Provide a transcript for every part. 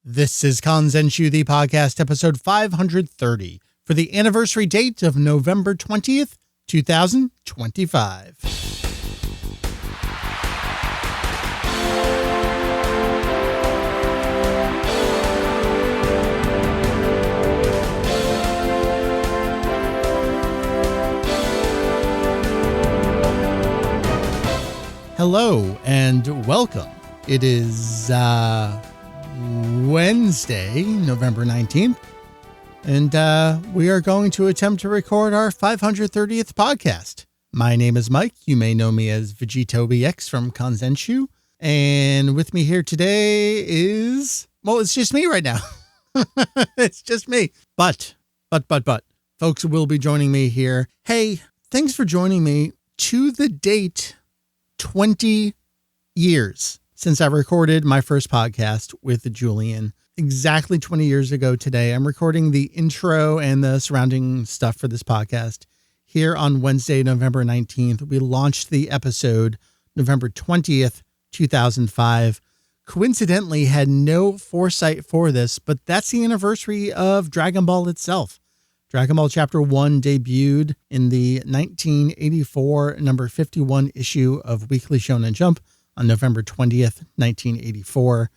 This is Kanzenshuu, the podcast, episode 530, for the anniversary date of November 20th, 2025. Hello and welcome. It is Wednesday, November 19th, and we are going to attempt to record our 530th podcast. My name is Mike. You may know me as VegettoBX from Kanzenshuu, and with me here today is, well, it's just me right now. It's just me. But, folks will be joining me here. Hey, thanks for joining me. To the date, 20 years since I recorded my first podcast with Julian. Exactly 20 years ago today, I'm recording the intro and the surrounding stuff for this podcast here on Wednesday, November 19th. We launched the episode November 20th, 2005. Coincidentally, had no foresight for this, but that's the anniversary of Dragon Ball itself. Dragon Ball Chapter 1 debuted in the 1984 number 51 issue of Weekly Shonen Jump on November 20th, 1984.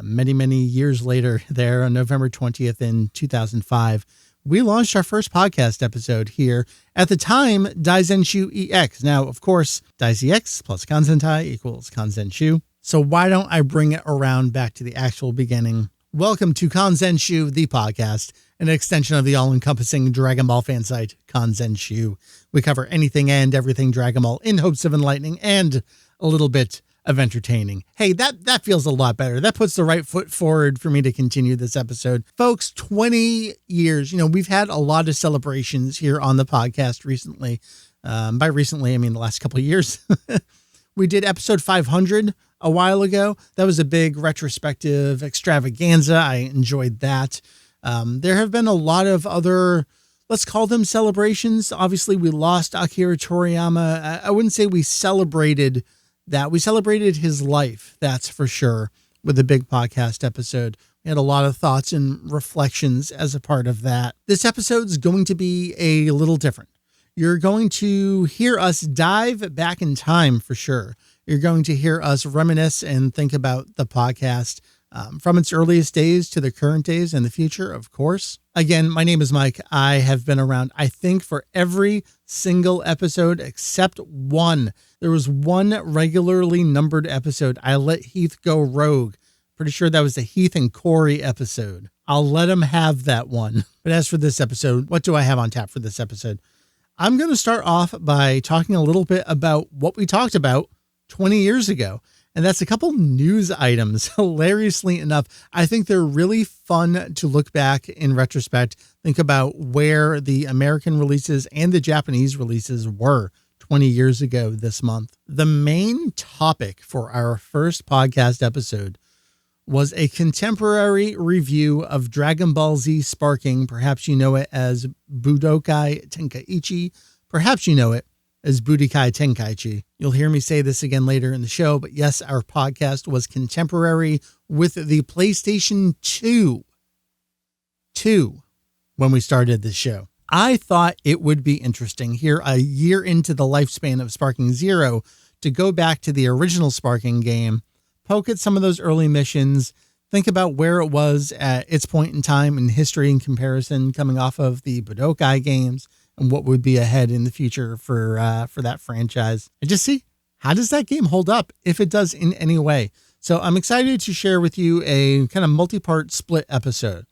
Many years later there, on November 20th in 2005, we launched our first podcast episode here. At the time, Kanzenshuu EX. Now, of course, DaiZX plus Kanzentai equals Kanzenshuu. So why don't I bring it around back to the actual beginning? Welcome to Kanzenshuu, the podcast, an extension of the all-encompassing Dragon Ball fan site, Kanzenshuu. We cover anything and everything Dragon Ball in hopes of enlightening and a little bit of entertaining. Hey, that feels a lot better. That puts the right foot forward for me to continue this episode. Folks, 20 years. We've had a lot of celebrations here on the podcast recently. By recently, I mean the last couple of years. We did episode 500 a while ago. That was a big retrospective extravaganza. I enjoyed that. There have been a lot of other, let's call them celebrations. Obviously, we lost Akira Toriyama. I wouldn't say we celebrated that. We celebrated his life, that's for sure, with a big podcast episode. We had a lot of thoughts and reflections as a part of that. This episode's going to be a little different. You're going to hear us dive back in time for sure. You're going to hear us reminisce and think about the podcast from its earliest days to the current days and the future, of course. Again, my name is Mike. I have been around, I think, for every single episode except one. There was one regularly numbered episode. I let Heath go rogue. Pretty sure that was the Heath and Corey episode. I'll let him have that one. But as for this episode, what do I have on tap for this episode? I'm going to start off by talking a little bit about what we talked about 20 years ago. And that's a couple news items. Hilariously enough, I think they're really fun to look back in retrospect, think about where the American releases and the Japanese releases were 20 years ago this month. The main topic for our first podcast episode was a contemporary review of Dragon Ball Z Sparking. Perhaps you know it as Budokai Tenkaichi. Perhaps you know it as Budokai Tenkaichi. You'll hear me say this again later in the show, but yes, our podcast was contemporary with the PlayStation 2 when we started this show. I thought it would be interesting here a year into the lifespan of Sparking Zero to go back to the original Sparking game, poke at some of those early missions, think about where it was at its point in time in history in comparison coming off of the Budokai games, and what would be ahead in the future for that franchise. And just see, how does that game hold up, if it does in any way? So I'm excited to share with you a kind of multi-part split episode.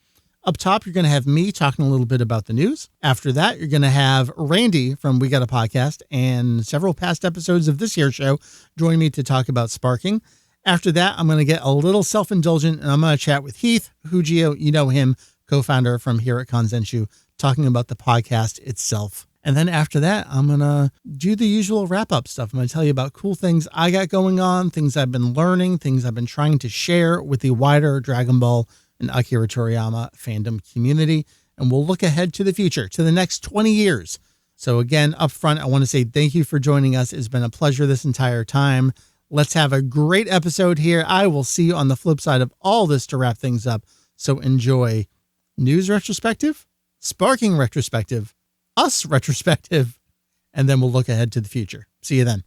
Up top, you're going to have me talking a little bit about the news. After that, you're going to have Randy from We Got a Podcast and several past episodes of this here show join me to talk about Sparking. After that, I'm going to get a little self-indulgent, and I'm going to chat with Heath Hujio, you know him, co-founder from here at Kanzenshuu, talking about the podcast itself. And then after that, I'm going to do the usual wrap-up stuff. I'm going to tell you about cool things I got going on, things I've been learning, things I've been trying to share with the wider Dragon Ball and Akira Toriyama fandom community. And we'll look ahead to the future, to the next 20 years. So again, up front, I want to say thank you for joining us. It's been a pleasure this entire time. Let's have a great episode here. I will see you on the flip side of all this to wrap things up. So enjoy news retrospective, sparking retrospective, us retrospective, and then we'll look ahead to the future. See you then.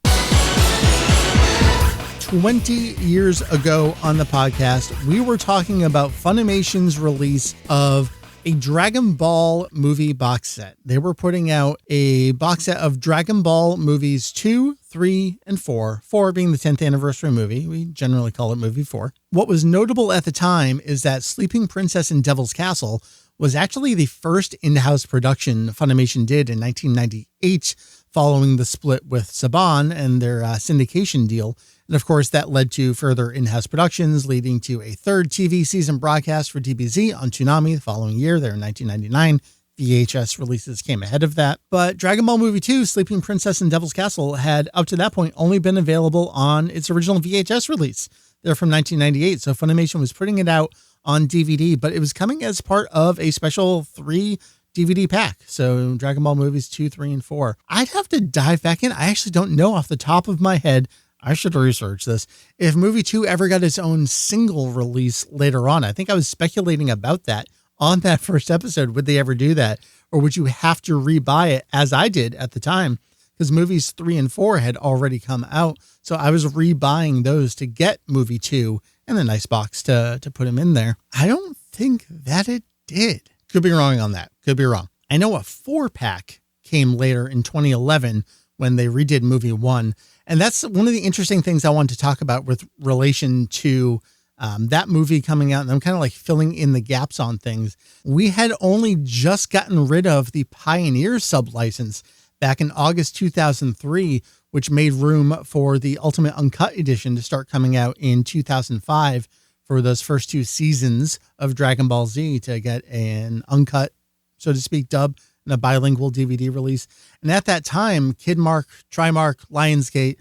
20 years ago on the podcast, we were talking about Funimation's release of a Dragon Ball movie box set. They were putting out a box set of Dragon Ball movies 2, 3, and 4. 4 being the 10th anniversary movie. We generally call it movie 4. What was notable at the time is that Sleeping Princess and Devil's Castle was actually the first in-house production Funimation did in 1998, following the split with Saban and their syndication deal. And of course, that led to further in-house productions, leading to a third TV season broadcast for DBZ on Toonami the following year, there in 1999. VHS releases came ahead of that. But Dragon Ball Movie 2, Sleeping Princess and Devil's Castle, had up to that point only been available on its original VHS release. They're from 1998, so Funimation was putting it out on DVD, but it was coming as part of a special 3 DVD pack. So Dragon Ball movies 2, 3, and 4. I'd have to dive back in. I actually don't know off the top of my head. I should research this. If movie 2 ever got its own single release later on, I think I was speculating about that on that first episode. Would they ever do that? Or would you have to rebuy it, as I did at the time? Because movies 3 and 4 had already come out. So I was rebuying those to get movie 2 and a nice box to put them in there. I don't think that it did. Could be wrong on that. Could be wrong. I know a 4-pack came later in 2011 when they redid movie 1. And that's one of the interesting things I wanted to talk about with relation to that movie coming out. And I'm kind of like filling in the gaps on things. We had only just gotten rid of the Pioneer sub-license back in August 2003, which made room for the Ultimate Uncut Edition to start coming out in 2005 for those first 2 seasons of Dragon Ball Z, to get an uncut, so to speak, dub and a bilingual DVD release. And at that time, Kidmark, Trimark, Lionsgate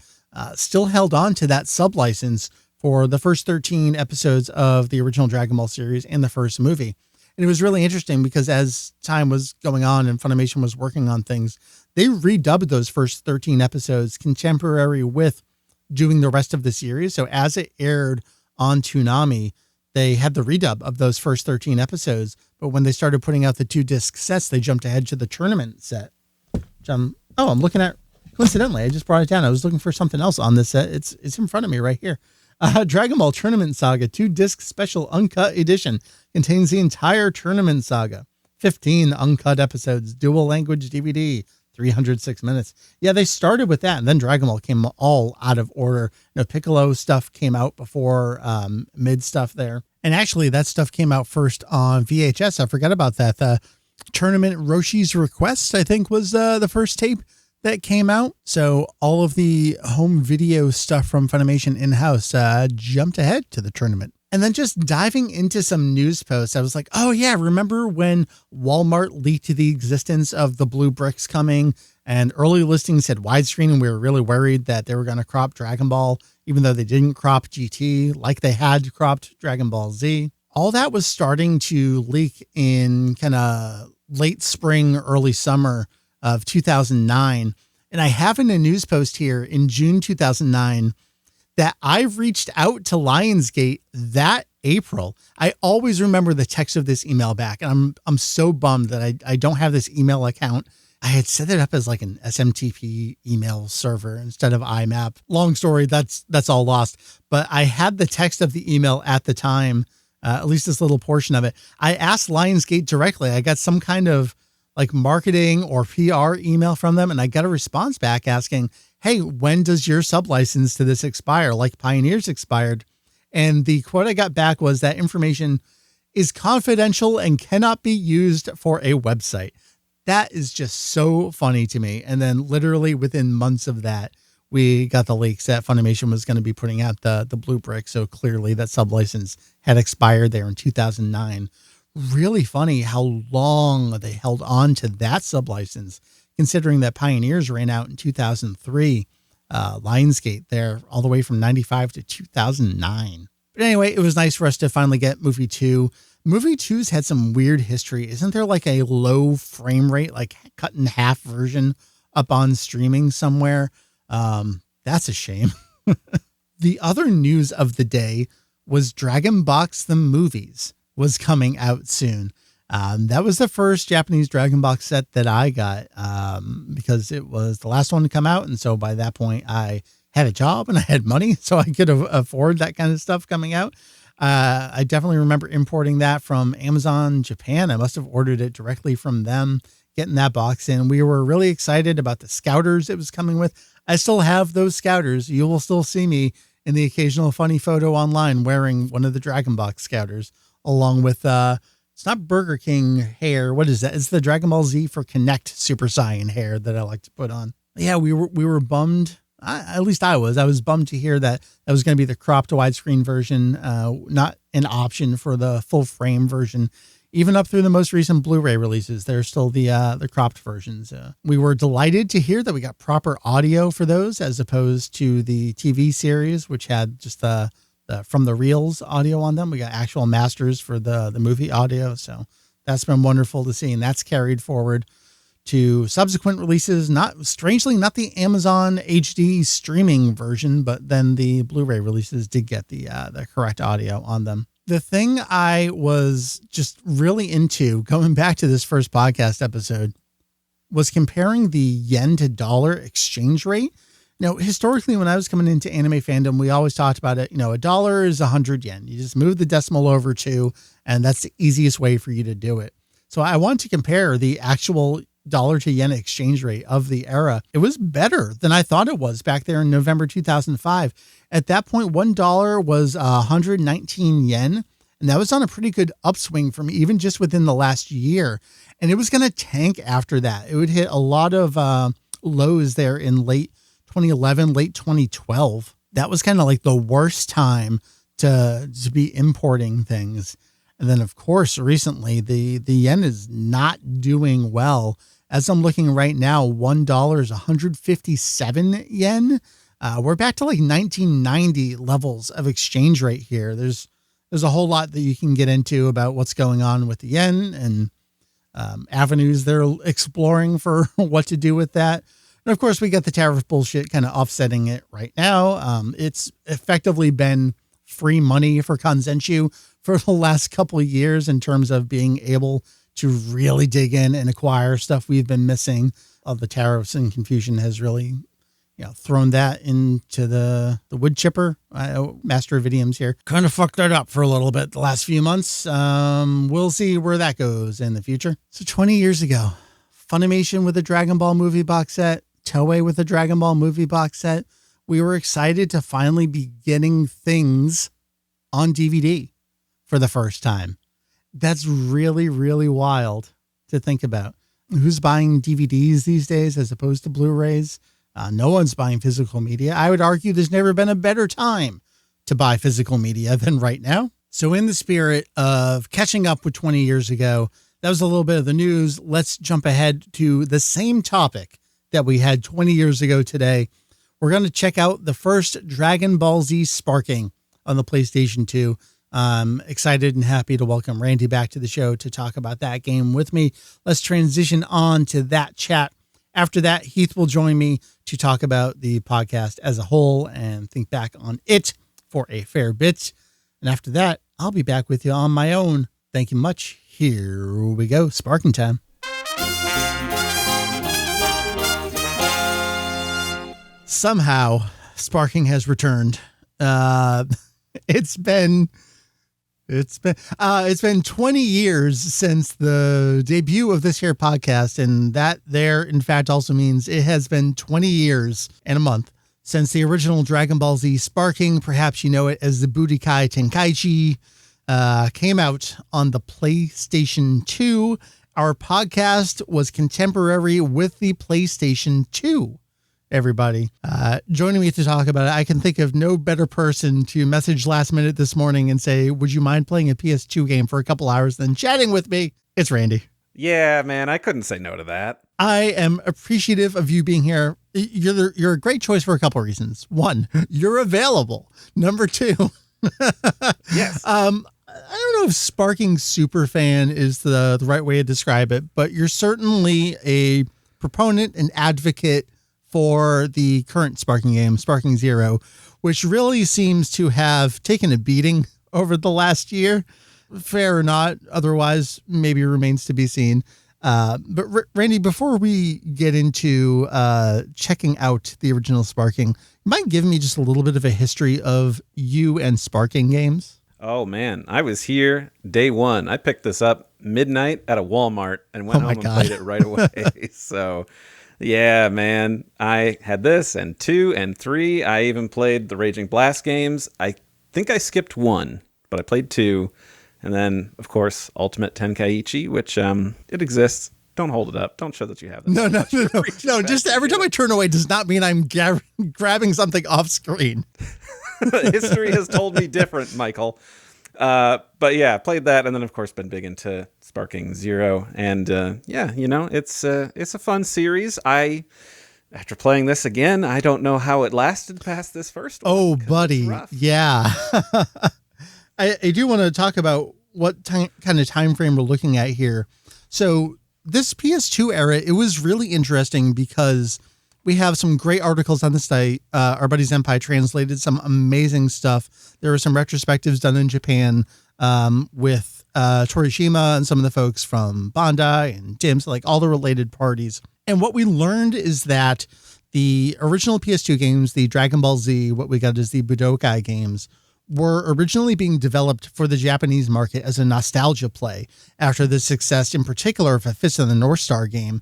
still held on to that sub-license for the first 13 episodes of the original Dragon Ball series and the first movie. And it was really interesting because as time was going on and Funimation was working on things, they redubbed those first 13 episodes contemporary with doing the rest of the series. So as it aired on Toonami, they had the redub of those first 13 episodes. But when they started putting out the 2-disc sets, they jumped ahead to the tournament set. Which I'm looking at. Coincidentally, I just brought it down. I was looking for something else on this set. It's in front of me right here. Dragon Ball Tournament Saga 2-disc special uncut edition contains the entire tournament saga. 15 uncut episodes, dual language DVD, 306 minutes. Yeah, they started with that, and then Dragon Ball came all out of order. Piccolo stuff came out before mid stuff there. And actually, that stuff came out first on VHS. I forgot about that. The Tournament Roshi's Request, I think, was the first tape that came out. So all of the home video stuff from Funimation in-house jumped ahead to the tournament. And then just diving into some news posts, I was like, oh yeah, remember when Walmart leaked the existence of the blue bricks coming, and early listings said widescreen, and we were really worried that they were going to crop Dragon Ball, even though they didn't crop GT like they had cropped Dragon Ball Z. All that was starting to leak in kind of late spring, early summer of 2009. And I have in a news post here in June 2009 that I reached out to Lionsgate that April. I always remember the text of this email back, and I'm so bummed that I don't have this email account. I had set it up as like an SMTP email server instead of IMAP. Long story, that's all lost. But I had the text of the email at the time, at least this little portion of it. I asked Lionsgate directly. I got some kind of like marketing or PR email from them, and I got a response back asking, hey, when does your sublicense to this expire? Like Pioneer's expired. And the quote I got back was that information is confidential and cannot be used for a website. That is just so funny to me. And then literally within months of that, we got the leaks that Funimation was going to be putting out the blue brick. So clearly that sublicense had expired there in 2009. Really funny how long they held on to that sublicense, considering that Pioneers ran out in 2003, Lionsgate there all the way from 95 to 2009. But anyway, it was nice for us to finally get movie 2. Movie 2's had some weird history. Isn't there like a low frame rate, like cut in half version up on streaming somewhere? That's a shame. The other news of the day was Dragon Box the Movies was coming out soon. That was the first Japanese Dragon Box set that I got because it was the last one to come out. And so by that point, I had a job and I had money, so I could afford that kind of stuff coming out. I definitely remember importing that from Amazon Japan. I must have ordered it directly from them, getting that box in. We were really excited about the Scouters it was coming with. I still have those Scouters. You will still see me in the occasional funny photo online wearing one of the Dragon Box Scouters, along with, it's not Burger King hair. What is that? It's the Dragon Ball Z for Connect Super Saiyan hair that I like to put on. Yeah, we were bummed. At least I was bummed to hear that was going to be the cropped widescreen version, not an option for the full frame version. Even up through the most recent Blu-ray releases, there's still the cropped versions. We were delighted to hear that we got proper audio for those, as opposed to the TV series, which had just the from the reels audio on them. We got actual masters for the movie audio, so that's been wonderful to see, and that's carried forward to subsequent releases. Strangely, not the Amazon HD streaming version, but then the Blu-ray releases did get the correct audio on them. The thing I was just really into going back to this first podcast episode was comparing the yen to dollar exchange rate. Now, historically, when I was coming into anime fandom, we always talked about it. A dollar is 100 yen. You just move the decimal over 2, and that's the easiest way for you to do it. So I want to compare the actual dollar to yen exchange rate of the era. It was better than I thought it was back there in November 2005. At that point, $1 was 119 yen. And that was on a pretty good upswing from even just within the last year. And it was going to tank after that. It would hit a lot of lows there in late 2011, late 2012. That was kind of like the worst time to be importing things. And then, of course, recently, the yen is not doing well. As I'm looking right now, $1 is 157 yen. We're back to like 1990 levels of exchange rate here. There's a whole lot that you can get into about what's going on with the yen and avenues they're exploring for what to do with that. And of course, we got the tariff bullshit kind of offsetting it right now. It's effectively been free money for Kanzenshuu for the last couple of years in terms of being able to really dig in and acquire stuff we've been missing. The tariffs and confusion has really, thrown that into the wood chipper. Master of idioms here. Kind of fucked that up for a little bit the last few months. We'll see where that goes in the future. So 20 years ago, Funimation with a Dragon Ball movie box set, Toei with a Dragon Ball movie box set. We were excited to finally be getting things on DVD for the first time. That's really, really wild to think about. Who's buying DVDs these days as opposed to Blu-rays? No one's buying physical media. I would argue there's never been a better time to buy physical media than right now. So in the spirit of catching up with 20 years ago, that was a little bit of the news. Let's jump ahead to the same topic that we had 20 years ago today. We're going to check out the first Dragon Ball Z Sparking on the PlayStation 2. I'm excited and happy to welcome Randy back to the show to talk about that game with me. Let's transition on to that chat. After that, Heath will join me to talk about the podcast as a whole and think back on it for a fair bit. And after that, I'll be back with you on my own. Thank you much. Here we go. Sparking time. Somehow, Sparking has returned. It's been 20 years since the debut of this here podcast, and that there, in fact, also means it has been 20 years and a month since the original Dragon Ball Z Sparking, perhaps you know it as the Budokai Tenkaichi, came out on the PlayStation 2. Our podcast was contemporary with the PlayStation 2. Everybody joining me to talk about it. I can think of no better person to message last minute this morning and say, would you mind playing a PS2 game for a couple hours than chatting with me? It's Randy. Yeah, man, I couldn't say no to that. I am appreciative of you being here. You're a great choice for a couple of reasons. One, you're available. Number two, yes. I don't know if Sparking Superfan is the right way to describe it, but you're certainly a proponent and advocate for the current Sparking game, Sparking Zero, which really seems to have taken a beating over the last year. Fair or not, otherwise maybe remains to be seen. But Randy, before we get into checking out the original Sparking, you might give me just a little bit of a history of you and Sparking games? Oh, man. I was here day one. I picked this up midnight at a Walmart and went home and played it right away. So, yeah, man. I had this and 2 and 3. I even played the Raging Blast games. I think I skipped 1, but I played 2. And then, of course, Ultimate Tenkaichi, which it exists. Don't hold it up. Don't show that you have it. No. Just every time I turn away does not mean I'm grabbing something off screen. History has told me different, Michael. But yeah, played that, and then of course been big into Sparking Zero, and it's a fun series. After playing this again, I don't know how it lasted past this first one. Oh, buddy, yeah. I do want to talk about what kind of time frame we're looking at here. So this PS2 era, it was really interesting because we have some great articles on the site. Our buddy Zenpai translated some amazing stuff. There were some retrospectives done in Japan with Torishima and some of the folks from Bandai and DIMS, like all the related parties. And what we learned is that the original PS2 games, the Dragon Ball Z, what we got is the Budokai games, were originally being developed for the Japanese market as a nostalgia play after the success in particular of a Fist of the North Star game.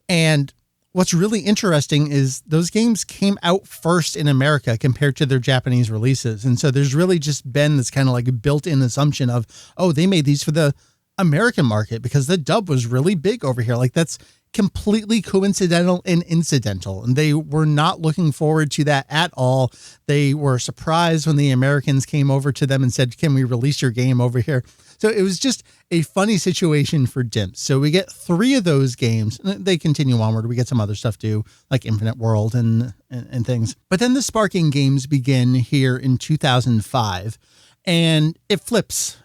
And what's really interesting is those games came out first in America compared to their Japanese releases. And so there's really just been this kind of like built-in assumption of, oh, they made these for the American market because the dub was really big over here. Like that's completely coincidental and incidental. And they were not looking forward to that at all. They were surprised when the Americans came over to them and said, can we release your game over here? So it was just a funny situation for DIMS. So we get 3 of those games. And they continue onward. We get some other stuff too, like Infinite World and things. But then the Sparking games begin here in 2005. And it flips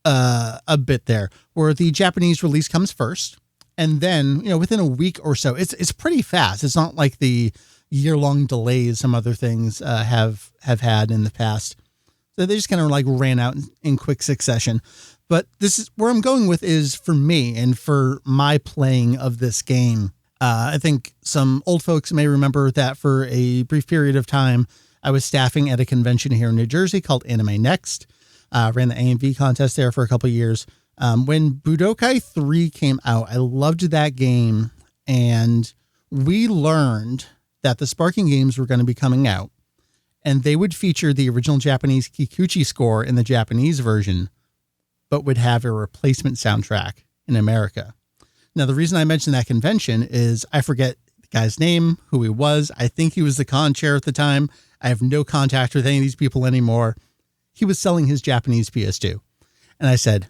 a bit there, where the Japanese release comes first. And then, within a week or so, it's pretty fast. It's not like the year-long delays some other things have had in the past. So they just kind of like ran out in quick succession. But this is where I'm going with is for me and for my playing of this game. I think some old folks may remember that for a brief period of time, I was staffing at a convention here in New Jersey called Anime Next. Ran the AMV contest there for a couple of years. When Budokai 3 came out, I loved that game, and we learned that the Sparking games were going to be coming out, and they would feature the original Japanese Kikuchi score in the Japanese version, but would have a replacement soundtrack in America. Now, the reason I mentioned that convention is I forget the guy's name, who he was. I think he was the con chair at the time. I have no contact with any of these people anymore. He was selling his Japanese PS2. And I said,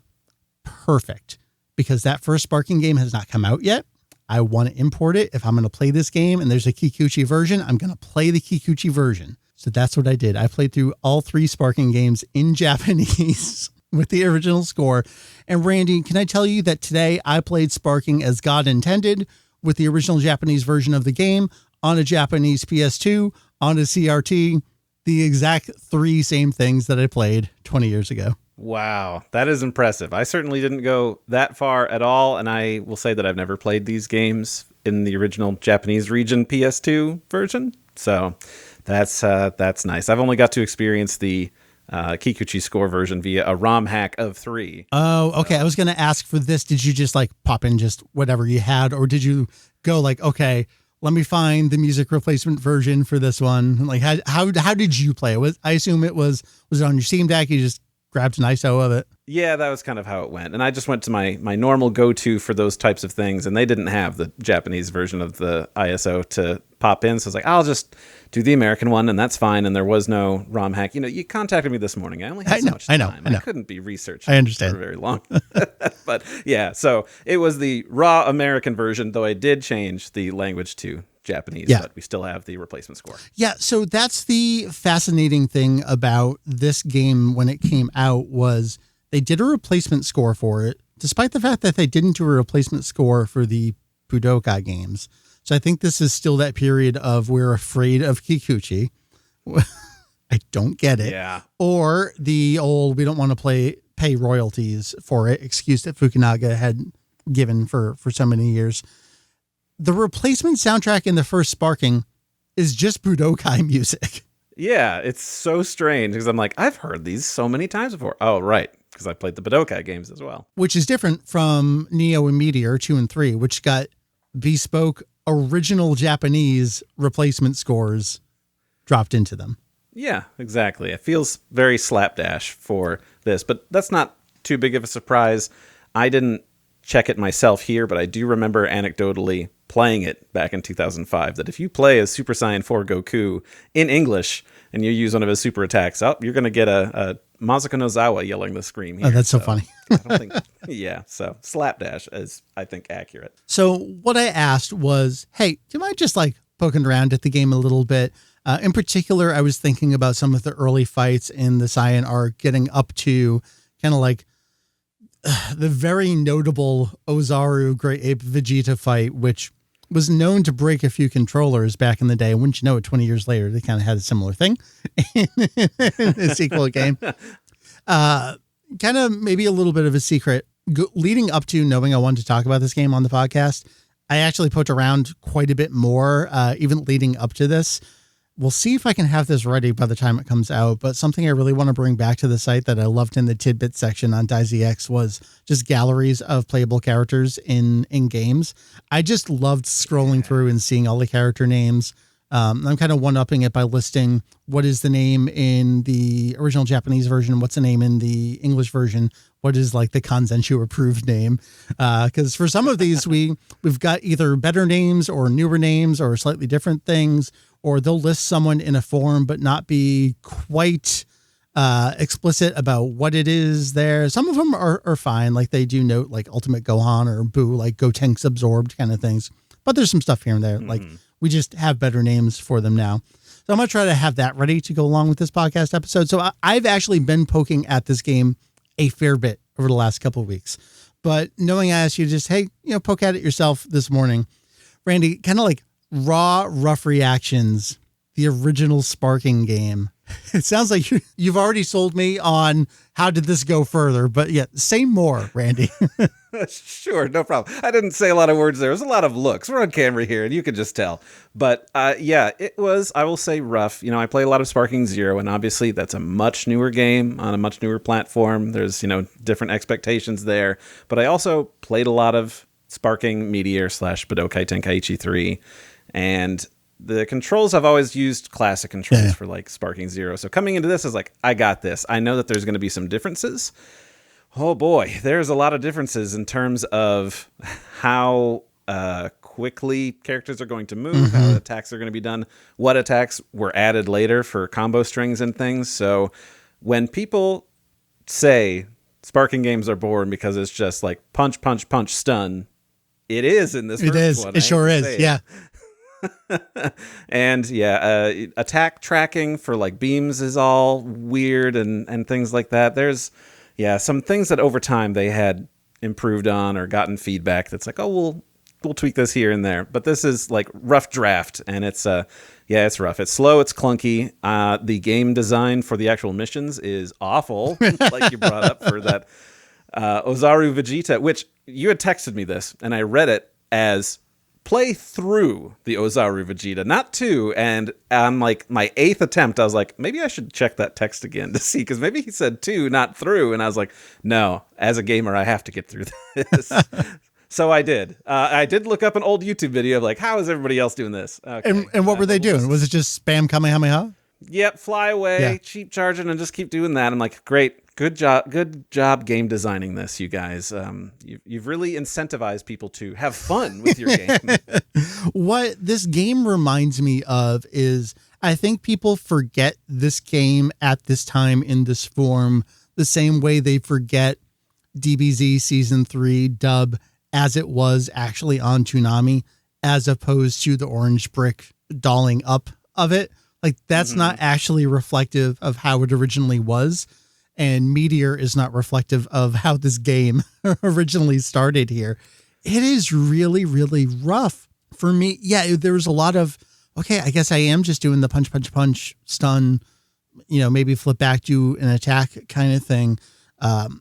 perfect, because that first Sparking game has not come out yet. I want to import it. If I'm going to play this game and there's a Kikuchi version, I'm going to play the Kikuchi version. So that's what I did. I played through all 3 Sparking games in Japanese with the original score. And Randy, can I tell you that today I played Sparking as God intended with the original Japanese version of the game on a Japanese PS2, on a CRT, the exact 3 same things that I played 20 years ago. Wow, that is impressive. I certainly didn't go that far at all, and I will say that I've never played these games in the original Japanese region PS2 version, so that's nice. I've only got to experience the Kikuchi score version via a ROM hack of 3. Oh, okay. I was going to ask for this. Did you just like pop in just whatever you had, or did you go like, okay, let me find the music replacement version for this one? Like, how did you play it? I assume was it on your Steam Deck? You just grabbed an ISO of it? Yeah, that was kind of how it went. And I just went to my normal go-to for those types of things, and they didn't have the Japanese version of the ISO to pop in. So I was like, I'll just do the American one, and that's fine. And there was no ROM hack. You contacted me this morning. I only had so much time. I couldn't be researching I understand. for very long. But yeah, so it was the raw American version, though I did change the language to Japanese, but we still have the replacement score. Yeah, so that's the fascinating thing about this game when it came out was they did a replacement score for it, despite the fact that they didn't do a replacement score for the Budokai games. So I think this is still that period of we're afraid of Kikuchi. I don't get it. Yeah. Or the old, we don't want to pay royalties for it excuse that Fukunaga had given for so many years. The replacement soundtrack in the first Sparking is just Budokai music. Yeah, it's so strange because I'm like, I've heard these so many times before. Oh, right, because I played the Budokai games as well. Which is different from Neo and Meteor 2 and 3, which got bespoke original Japanese replacement scores dropped into them. Yeah, exactly. It feels very slapdash for this, but that's not too big of a surprise. I didn't check it myself here, but I do remember anecdotally playing it back in 2005, that if you play as Super Saiyan 4 Goku in English and you use one of his super attacks, you're going to get a Masaku Nozawa yelling the scream here. Oh, that's so funny. I don't think, yeah, so slapdash is, I think, accurate. So what I asked was, hey, do you mind just like poking around at the game a little bit? In particular, I was thinking about some of the early fights in the Saiyan arc, getting up to kind of like the very notable Ozaru Great Ape Vegeta fight, which was known to break a few controllers back in the day. Wouldn't you know it, 20 years later, they kind of had a similar thing in the sequel game. Kind of maybe a little bit of a secret. Leading up to knowing I wanted to talk about this game on the podcast, I actually poked around quite a bit more, even leading up to this. We'll see if I can have this ready by the time it comes out, but something I really want to bring back to the site that I loved in the tidbit section on DaiZX was just galleries of playable characters in games. I just loved scrolling through and seeing all the character names. I'm kind of one-upping it by listing what is the name in the original Japanese version, what's the name in the English version, what is like the Kanzenshuu approved name. Because for some of these, we've got either better names or newer names or slightly different things, or they'll list someone in a form but not be quite explicit about what it is there. Some of them are fine, like they do note like Ultimate Gohan or Boo, like Gotenks absorbed kind of things. But there's some stuff here and there, like we just have better names for them now. So I'm going to try to have that ready to go along with this podcast episode. So I've actually been poking at this game a fair bit over the last couple of weeks. But knowing I asked you just, hey, poke at it yourself this morning, Randy, kind of like raw, rough reactions, the original Sparking game. It sounds like you've already sold me on how did this go further, but yeah, say more, Randy. Sure, no problem. I didn't say a lot of words there. It was a lot of looks. We're on camera here, and you can just tell. But yeah, it was, I will say, rough. I play a lot of Sparking Zero, and obviously that's a much newer game on a much newer platform. There's, different expectations there. But I also played a lot of Sparking Meteor / Budokai Tenkaichi 3, and the controls I've always used classic controls for like Sparking Zero. So coming into this is like, I got this. I know that there's going to be some differences. Oh boy, there's a lot of differences in terms of how quickly characters are going to move, how attacks are going to be done, what attacks were added later for combo strings and things. So when people say Sparking games are boring because it's just like punch, punch, punch, stun, it is in this first one. It sure is. Yeah. And attack tracking for like beams is all weird and things like that. There's some things that over time they had improved on or gotten feedback that's like, oh, we'll tweak this here and there. But this is like rough draft, and it's it's rough. It's slow, it's clunky. The game design for the actual missions is awful, like you brought up for that Ozaru Vegeta, which you had texted me this, and I read it as play through the Ozaru Vegeta, not two. And on like my 8th attempt, I was like, maybe I should check that text again to see, because maybe he said two, not through. And I was like, no, as a gamer, I have to get through this. So I did. I did look up an old YouTube video of like, how is everybody else doing this? Okay. And what were they doing? Was it just spam Kamehameha? Yep, fly away, cheap charging, and just keep doing that. I'm like, great. Good job game designing this, you guys. You've really incentivized people to have fun with your game. What this game reminds me of is I think people forget this game at this time in this form the same way they forget DBZ Season 3 dub as it was actually on Toonami, as opposed to the orange brick dolling up of it. Like, that's not actually reflective of how it originally was. And Meteor is not reflective of how this game originally started here. It is really, really rough for me. Yeah, there was a lot of, okay, I guess I am just doing the punch, punch, punch, stun, maybe flip back, do an attack kind of thing.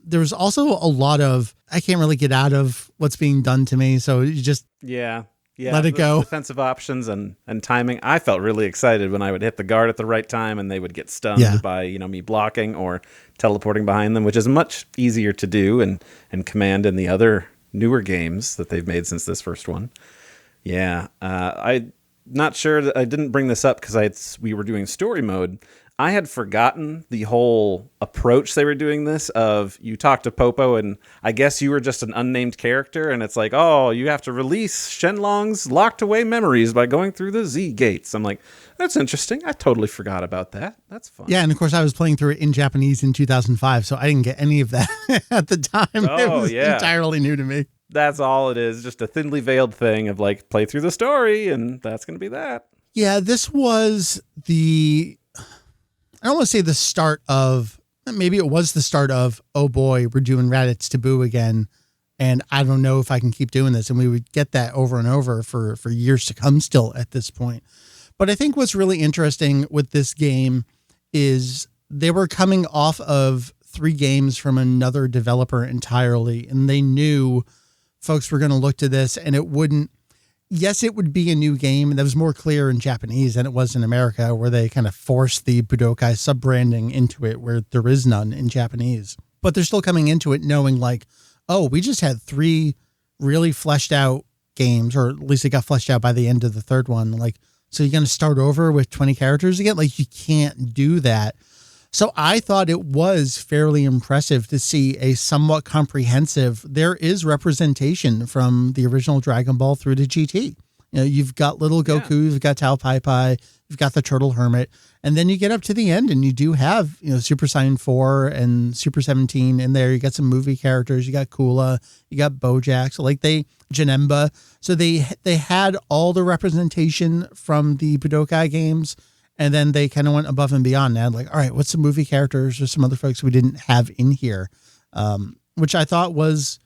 There was also a lot of, I can't really get out of what's being done to me. So you just let it go. Defensive options and timing. I felt really excited when I would hit the guard at the right time and they would get stunned by, me blocking or teleporting behind them, which is much easier to do and command in the other newer games that they've made since this first one. Yeah. I'm not sure that I didn't bring this up because we were doing story mode. I had forgotten the whole approach they were doing this of you talk to Popo and I guess you were just an unnamed character and it's like, oh, you have to release Shenlong's locked away memories by going through the Z gates. I'm like, that's interesting. I totally forgot about that. That's fun. Yeah, and of course I was playing through it in Japanese in 2005, so I didn't get any of that at the time. It was entirely new to me. That's all it is. Just a thinly veiled thing of like, play through the story and that's going to be that. Yeah, this was I don't want to say the start of, maybe it was the start of, oh boy, we're doing Raditz Taboo again. And I don't know if I can keep doing this. And we would get that over and over for years to come still at this point. But I think what's really interesting with this game is they were coming off of 3 games from another developer entirely. And they knew folks were going to look to this and it would be a new game. That was more clear in Japanese than it was in America, where they kind of forced the Budokai sub-branding into it, where there is none in Japanese. But they're still coming into it knowing like, oh, we just had 3 really fleshed out games, or at least it got fleshed out by the end of the 3rd one. Like, so you're going to start over with 20 characters again? Like, you can't do that. So I thought it was fairly impressive to see a somewhat comprehensive, there is representation from the original Dragon Ball through to GT. You've got little Goku, you've got Tao Pai Pai, you've got the Turtle Hermit, and then you get up to the end and you do have, Super Saiyan 4 and Super 17 in there. You got some movie characters, you got Kula, you got Bojack, so like Janemba. So they had all the representation from the Budokai games. And then they kind of went above and beyond and like, all right, what's some movie characters or some other folks we didn't have in here? Which I thought was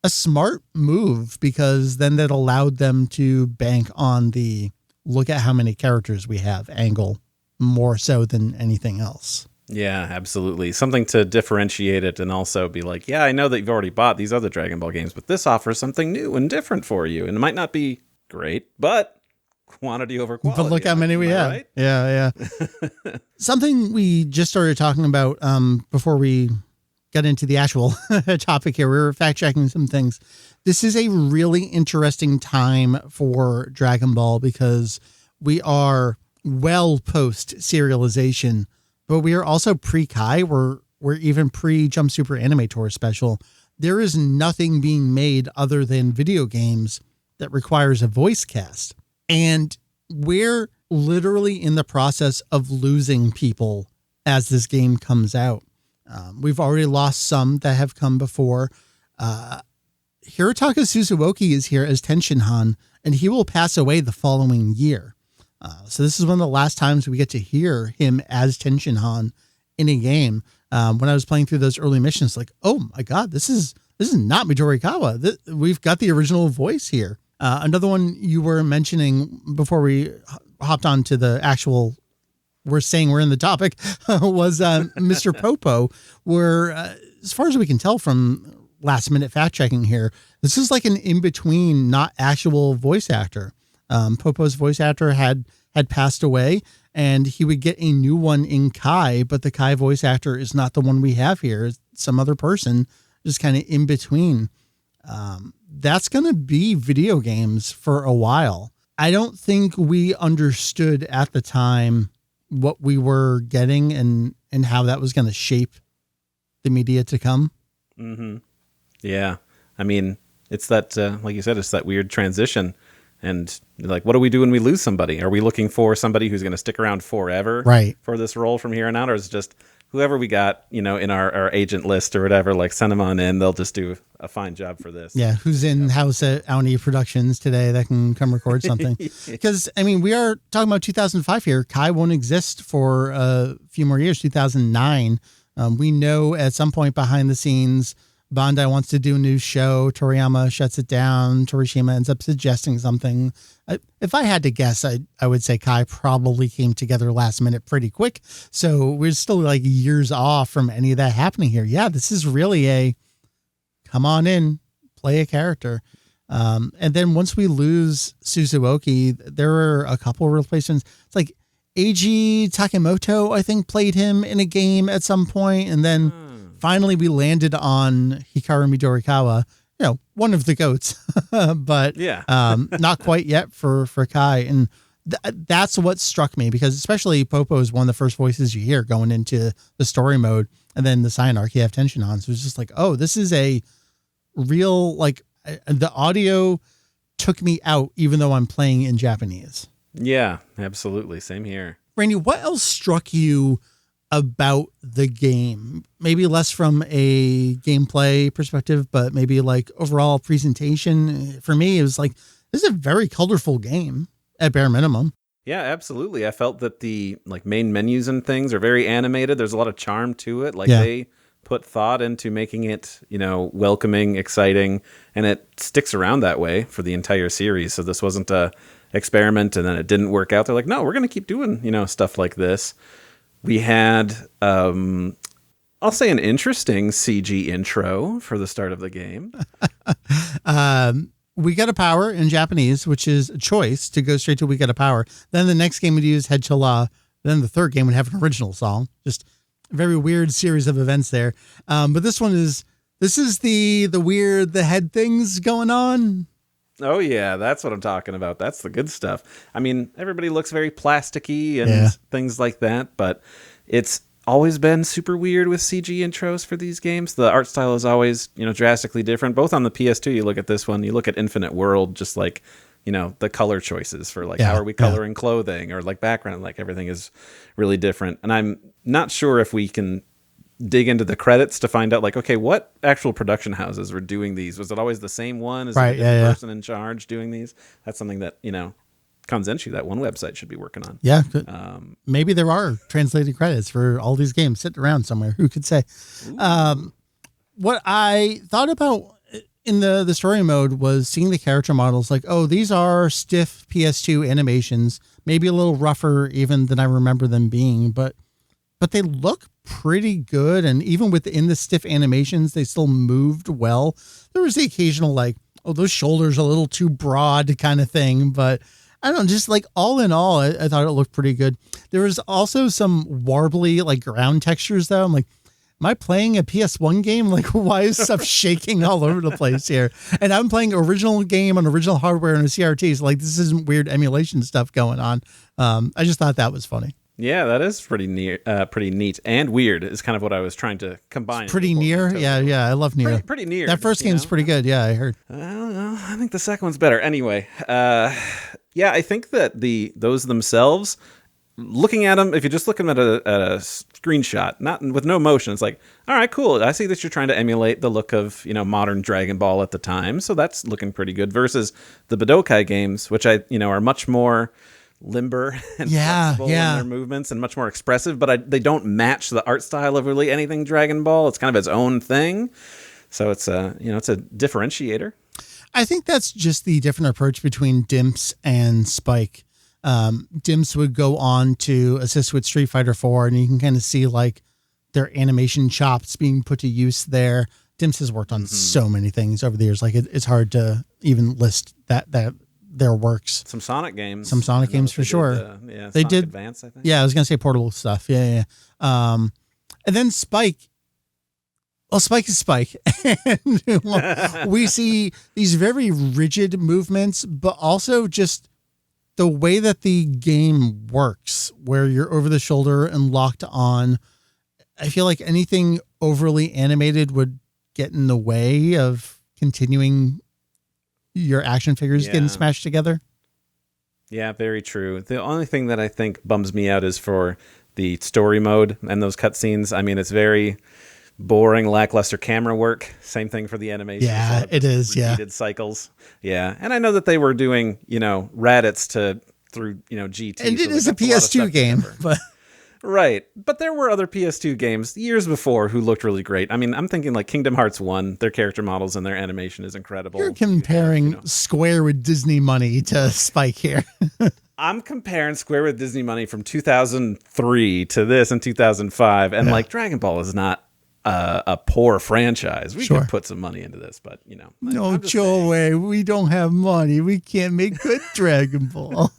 a smart move, because then that allowed them to bank on the look at how many characters we have angle more so than anything else. Yeah, absolutely. Something to differentiate it and also be like, yeah, I know that you've already bought these other Dragon Ball games, but this offers something new and different for you. And it might not be great, but quantity over quality. But look how many we have. Right? Yeah. Something we just started talking about before we got into the actual topic here. We were fact checking some things. This is a really interesting time for Dragon Ball because we are well post serialization, but we are also pre-Kai. We're even pre-Jump Super Anime Tour special. There is nothing being made other than video games that requires a voice cast. And we're literally in the process of losing people as this game comes out. We've already lost some that have come before. Hirotaka Suzuoki is here as Tenshinhan, and he will pass away the following year. So this is one of the last times we get to hear him as Tenshinhan in a game. When I was playing through those early missions, like, oh my God, this is not Midori Kawa. We've got the original voice here. Another one you were mentioning before we hopped on to the actual, we're saying we're in the topic, was Mr. Popo, where, as far as we can tell from last minute fact checking here, this is like an in-between, not actual voice actor. Popo's voice actor had passed away, and he would get a new one in Kai, but the Kai voice actor is not the one we have here. It's some other person, just kind of in between. That's going to be video games for a while. I don't think we understood at the time what we were getting and how that was going to shape the media to come. Mm-hmm. Yeah. I mean, it's that, like you said, it's that weird transition. And like, what do we do when we lose somebody? Are we looking for somebody who's going to stick around forever for this role from here on out? Or is it just whoever we got, in our agent list or whatever, like send them on in, they'll just do a fine job for this. Yeah. Who's in house at Aoni Productions today that can come record something? Because, I mean, we are talking about 2005 here. Kai won't exist for a few more years, 2009. We know at some point behind the scenes, Bandai wants to do a new show. Toriyama shuts it down. Torishima ends up suggesting something. If I had to guess, I would say Kai probably came together last minute pretty quick. So we're still like years off from any of that happening here. Yeah, this is really a come on in, play a character. And then once we lose Suzuoki, there are a couple of replacements. It's like Eiji Takemoto, I think, played him in a game at some point, and then finally we landed on Hikaru Midorikawa, one of the GOATs, but not quite yet for Kai. And that's what struck me, because especially Popo is one of the first voices you hear going into the story mode, and then the Cyan arc you have tension on. So it's just like, oh, this is a real, like, the audio took me out even though I'm playing in Japanese. Yeah, absolutely. Same here. Randy, what else struck you about the game? Maybe less from a gameplay perspective, but maybe like overall presentation. For me, it was like, this is a very colorful game at bare minimum. Yeah, absolutely. I felt that the like main menus and things are very animated. There's a lot of charm to it. Like they put thought into making it, welcoming, exciting, and it sticks around that way for the entire series. So this wasn't a experiment and then it didn't work out. They're like, no, we're going to keep doing, stuff like this. We had, I'll say, an interesting CG intro for the start of the game. We Got a Power in Japanese, which is a choice to go straight to We Got a Power. Then the next game would use Head Chala. Then the third game would have an original song. Just a very weird series of events there. But this is the weird, the head things going on. Oh, yeah, that's what I'm talking about. That's the good stuff. I mean, everybody looks very plasticky and things like that, but it's always been super weird with CG intros for these games. The art style is always, drastically different. Both on the PS2, you look at this one, you look at Infinite World, just like, the color choices for like, how are we coloring clothing or like background, like everything is really different. And I'm not sure if we can dig into the credits to find out like, okay, what actual production houses were doing these? Was it always the same one? Is there a different person in charge doing these? That's something that, Kanzenshuu, that one website, should be working on. Yeah. Maybe there are translated credits for all these games sitting around somewhere. Who could say? What I thought about in the story mode was seeing the character models like, oh, these are stiff PS2 animations, maybe a little rougher even than I remember them being, but they look pretty good. And even within the stiff animations, they still moved well. There was the occasional like, oh, those shoulders are a little too broad kind of thing. But I don't know, just like all in all, I thought it looked pretty good. There was also some warbly like ground textures though. I'm like, am I playing a PS1 game? Like, why is stuff shaking all over the place here? And I'm playing original game on original hardware and a CRT. So like, this isn't weird emulation stuff going on. I just thought that was funny. Yeah, that is pretty neat and weird is kind of what I was trying to combine. It's pretty near. Yeah. I love Near. Pretty near. That first game's pretty good. Yeah, I heard. I don't know. I think the second one's better. Anyway, I think that those themselves, looking at them, if you're just looking at a screenshot, not with no motion, it's like, all right, cool. I see that you're trying to emulate the look of, modern Dragon Ball at the time. So that's looking pretty good versus the Budokai games, which are much more limber and flexible in their movements and much more expressive, but they don't match the art style of really anything Dragon Ball. It's kind of its own thing. So it's it's a differentiator. I think that's just the different approach between Dimps and Spike. Dimps would go on to assist with Street Fighter 4, and you can kind of see like their animation chops being put to use there. Dimps has worked on so many things over the years. Like it's hard to even list that their works. Some Sonic games. Some Sonic games for sure. They Sonic did Advance, I think. Yeah, I was going to say portable stuff. Yeah. And then Spike. Well, Spike is Spike. And we see these very rigid movements, but also just the way that the game works, where you're over the shoulder and locked on. I feel like anything overly animated would get in the way of continuing your action figures getting smashed together. Yeah, very true. The only thing that I think bums me out is for the story mode and those cutscenes. I mean, it's very boring, lackluster camera work. Same thing for the animation. Yeah, it is. Repeated cycles. Yeah, and I know that they were doing, Raditz through GT. And it is a PS2 game, but Right. But there were other PS2 games years before who looked really great. I mean, I'm thinking like Kingdom Hearts 1, their character models and their animation is incredible. You're comparing Square with Disney money to Spike here. I'm comparing Square with Disney money from 2003 to this in 2005. And like Dragon Ball is not a poor franchise. We could put some money into this, but No, Joey, we don't have money. We can't make good Dragon Ball.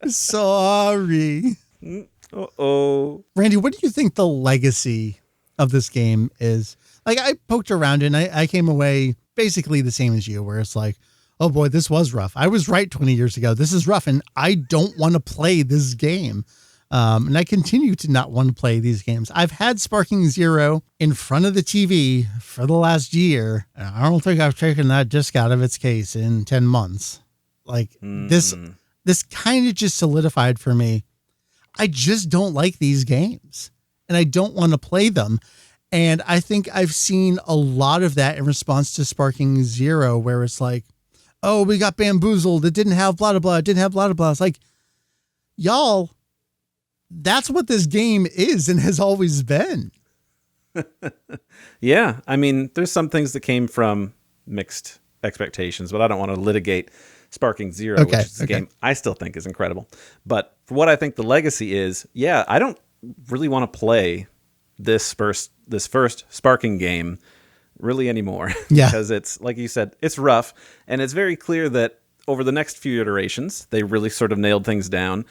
Sorry. Uh-oh. Randy, what do you think the legacy of this game is? Like, I poked around and I came away basically the same as you, where it's like, oh boy, this was rough. I was right 20 years ago. This is rough, and I don't want to play this game. And I continue to not want to play these games. I've had Sparking Zero in front of the TV for the last year, and I don't think I've taken that disc out of its case in 10 months. Like, this kind of just solidified for me. I just don't like these games, and I don't want to play them. And I think I've seen a lot of that in response to Sparking Zero, where it's like, oh, we got bamboozled. It didn't have blah, blah, blah. It didn't have blah, blah, blah. It's like, y'all, that's what this game is and has always been. Yeah. I mean, there's some things that came from mixed expectations, but I don't want to litigate Sparking Zero, which is a game I still think is incredible. But for what I think the legacy is, I don't really want to play this first Sparking game really anymore. Because it's, like you said, it's rough. And it's very clear that over the next few iterations, they really sort of nailed things down.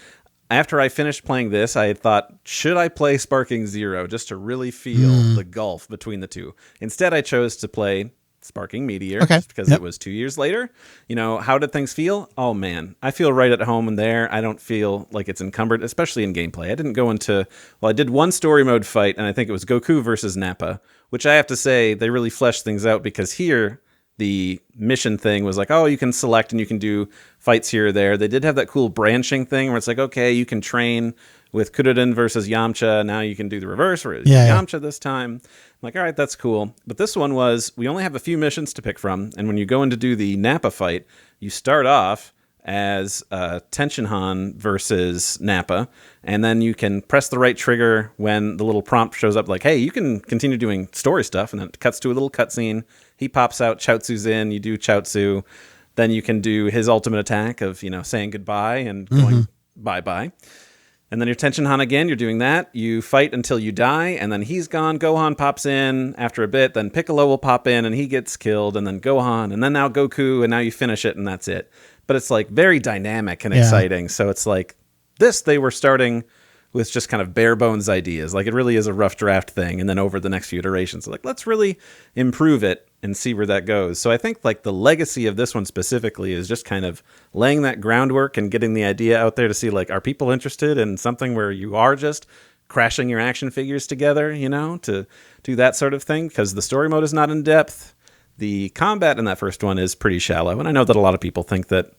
After I finished playing this, I had thought, should I play Sparking Zero just to really feel the gulf between the two? Instead, I chose to play Sparking Meteor because it was 2 years later. How did things feel? Oh, man, I feel right at home in there. I don't feel like it's encumbered, especially in gameplay. I didn't go into, I did one story mode fight, and I think it was Goku versus Nappa, which I have to say, they really fleshed things out because here, the mission thing was like, oh, you can select and you can do fights here or there. They did have that cool branching thing where it's like, okay, you can train with Kudoden versus Yamcha. Now you can do the reverse for Yamcha this time. I'm like, all right, that's cool. But this one was, we only have a few missions to pick from. And when you go in to do the Nappa fight, you start off as Tenshinhan versus Nappa. And then you can press the right trigger when the little prompt shows up like, hey, you can continue doing story stuff. And then it cuts to a little cutscene. He pops out, Chaozu's in, you do Chaozu. Then you can do his ultimate attack of, saying goodbye and going bye-bye. And then your Tenshinhan again, you're doing that. You fight until you die, and then he's gone. Gohan pops in after a bit, then Piccolo will pop in, and he gets killed, and then Gohan, and then now Goku, and now you finish it, and that's it. But it's, like, very dynamic and exciting. So it's like, this, they were starting with just kind of bare bones ideas. Like, it really is a rough draft thing, and then over the next few iterations, like, let's really improve it and see where that goes. So I think like the legacy of this one specifically is just kind of laying that groundwork and getting the idea out there to see like, are people interested in something where you are just crashing your action figures together, to do that sort of thing? Because the story mode is not in depth. The combat in that first one is pretty shallow. And I know that a lot of people think that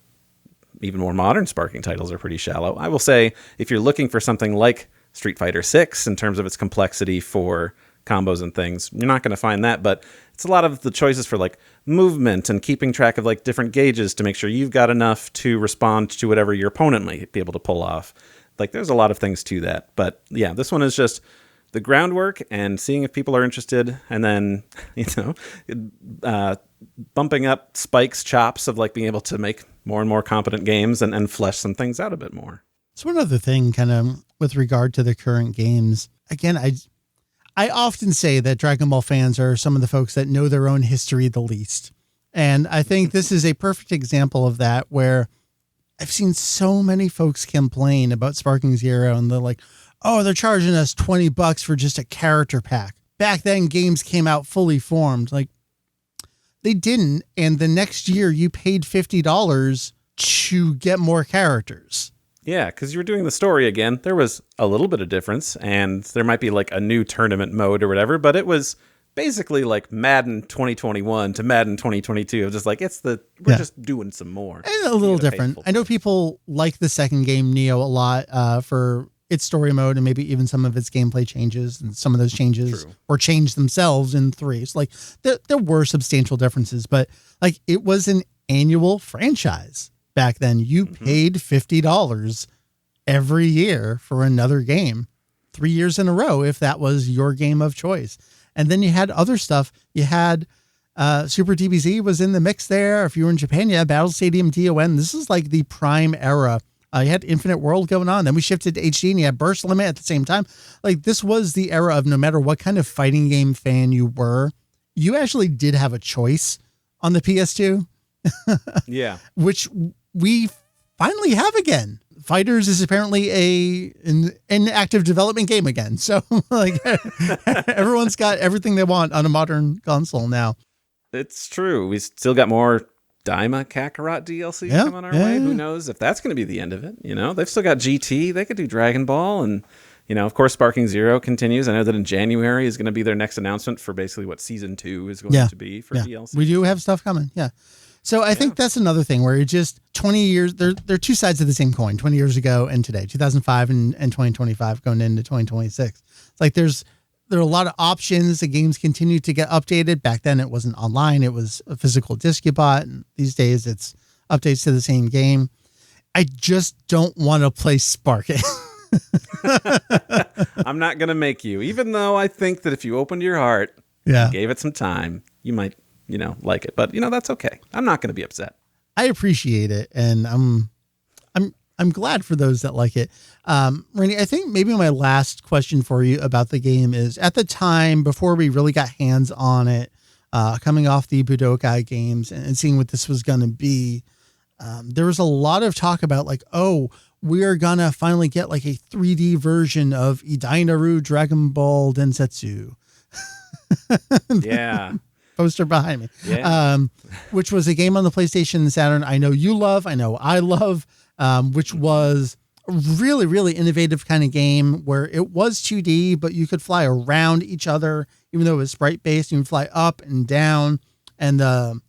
even more modern Sparking titles are pretty shallow. I will say, if you're looking for something like Street Fighter 6 in terms of its complexity for combos and things, you're not going to find that, but it's a lot of the choices for like movement and keeping track of like different gauges to make sure you've got enough to respond to whatever your opponent might be able to pull off. Like there's a lot of things to that, but yeah, this one is just the groundwork and seeing if people are interested, and then bumping up Spike's chops of like being able to make more and more competent games and flesh some things out a bit more. So one other thing kind of with regard to the current games, again, I often say that Dragon Ball fans are some of the folks that know their own history the least. And I think this is a perfect example of that, where I've seen so many folks complain about Sparking Zero and they're like, oh, they're charging us $20 for just a character pack. Back then games came out fully formed. Like they didn't. And the next year you paid $50 to get more characters. Yeah, because you were doing the story again. There was a little bit of difference, and there might be like a new tournament mode or whatever, but it was basically like Madden 2021 to Madden 2022. Just like, we're just doing some more. And a little different. I know people like the second game, Neo, a lot for its story mode and maybe even some of its gameplay changes, and some of those changes or changed themselves in 3. So like there were substantial differences, but like it was an annual franchise. Back then, you paid $50 every year for another game, 3 years in a row, if that was your game of choice. And then you had other stuff. You had Super DBZ was in the mix there. If you were in Japan, you had Battle Stadium DON. This is like the prime era. You had Infinite World going on. Then we shifted to HD and you had Burst Limit at the same time. Like, this was the era of no matter what kind of fighting game fan you were, you actually did have a choice on the PS2. Yeah. Which we finally have again. Fighters is apparently an active development game again. So like everyone's got everything they want on a modern console now. It's true. We still got more Daima Kakarot DLC coming our way. Who knows if that's going to be the end of it? You know, they've still got GT. They could do Dragon Ball, and you know, of course, Sparking Zero continues. I know that in January is going to be their next announcement for basically what Season 2 is going to be for DLC. We do have stuff coming. Yeah. So I think that's another thing where it's just 20 years, they're two sides of the same coin, 20 years ago and today, 2005 and 2025 going into 2026. It's like there are a lot of options. The games continue to get updated. Back then it wasn't online. It was a physical disc you bought. And these days it's updates to the same game. I just don't want to play Sparking. I'm not going to make you, even though I think that if you opened your heart and gave it some time, you might, you know, like it, but you know, that's okay. I'm not going to be upset. I appreciate it. And I'm glad for those that like it. Randy, I think maybe my last question for you about the game is, at the time before we really got hands on it, coming off the Budokai games and seeing what this was going to be, there was a lot of talk about like, oh, we're going to finally get like a 3D version of Idainaru Dragon Ball Densetsu. Yeah. Poster behind me, which was a game on the PlayStation and Saturn. I know you love, I know I love, which was a really, really innovative kind of game where it was 2D, but you could fly around each other, even though it was sprite based. You would fly up and down, and the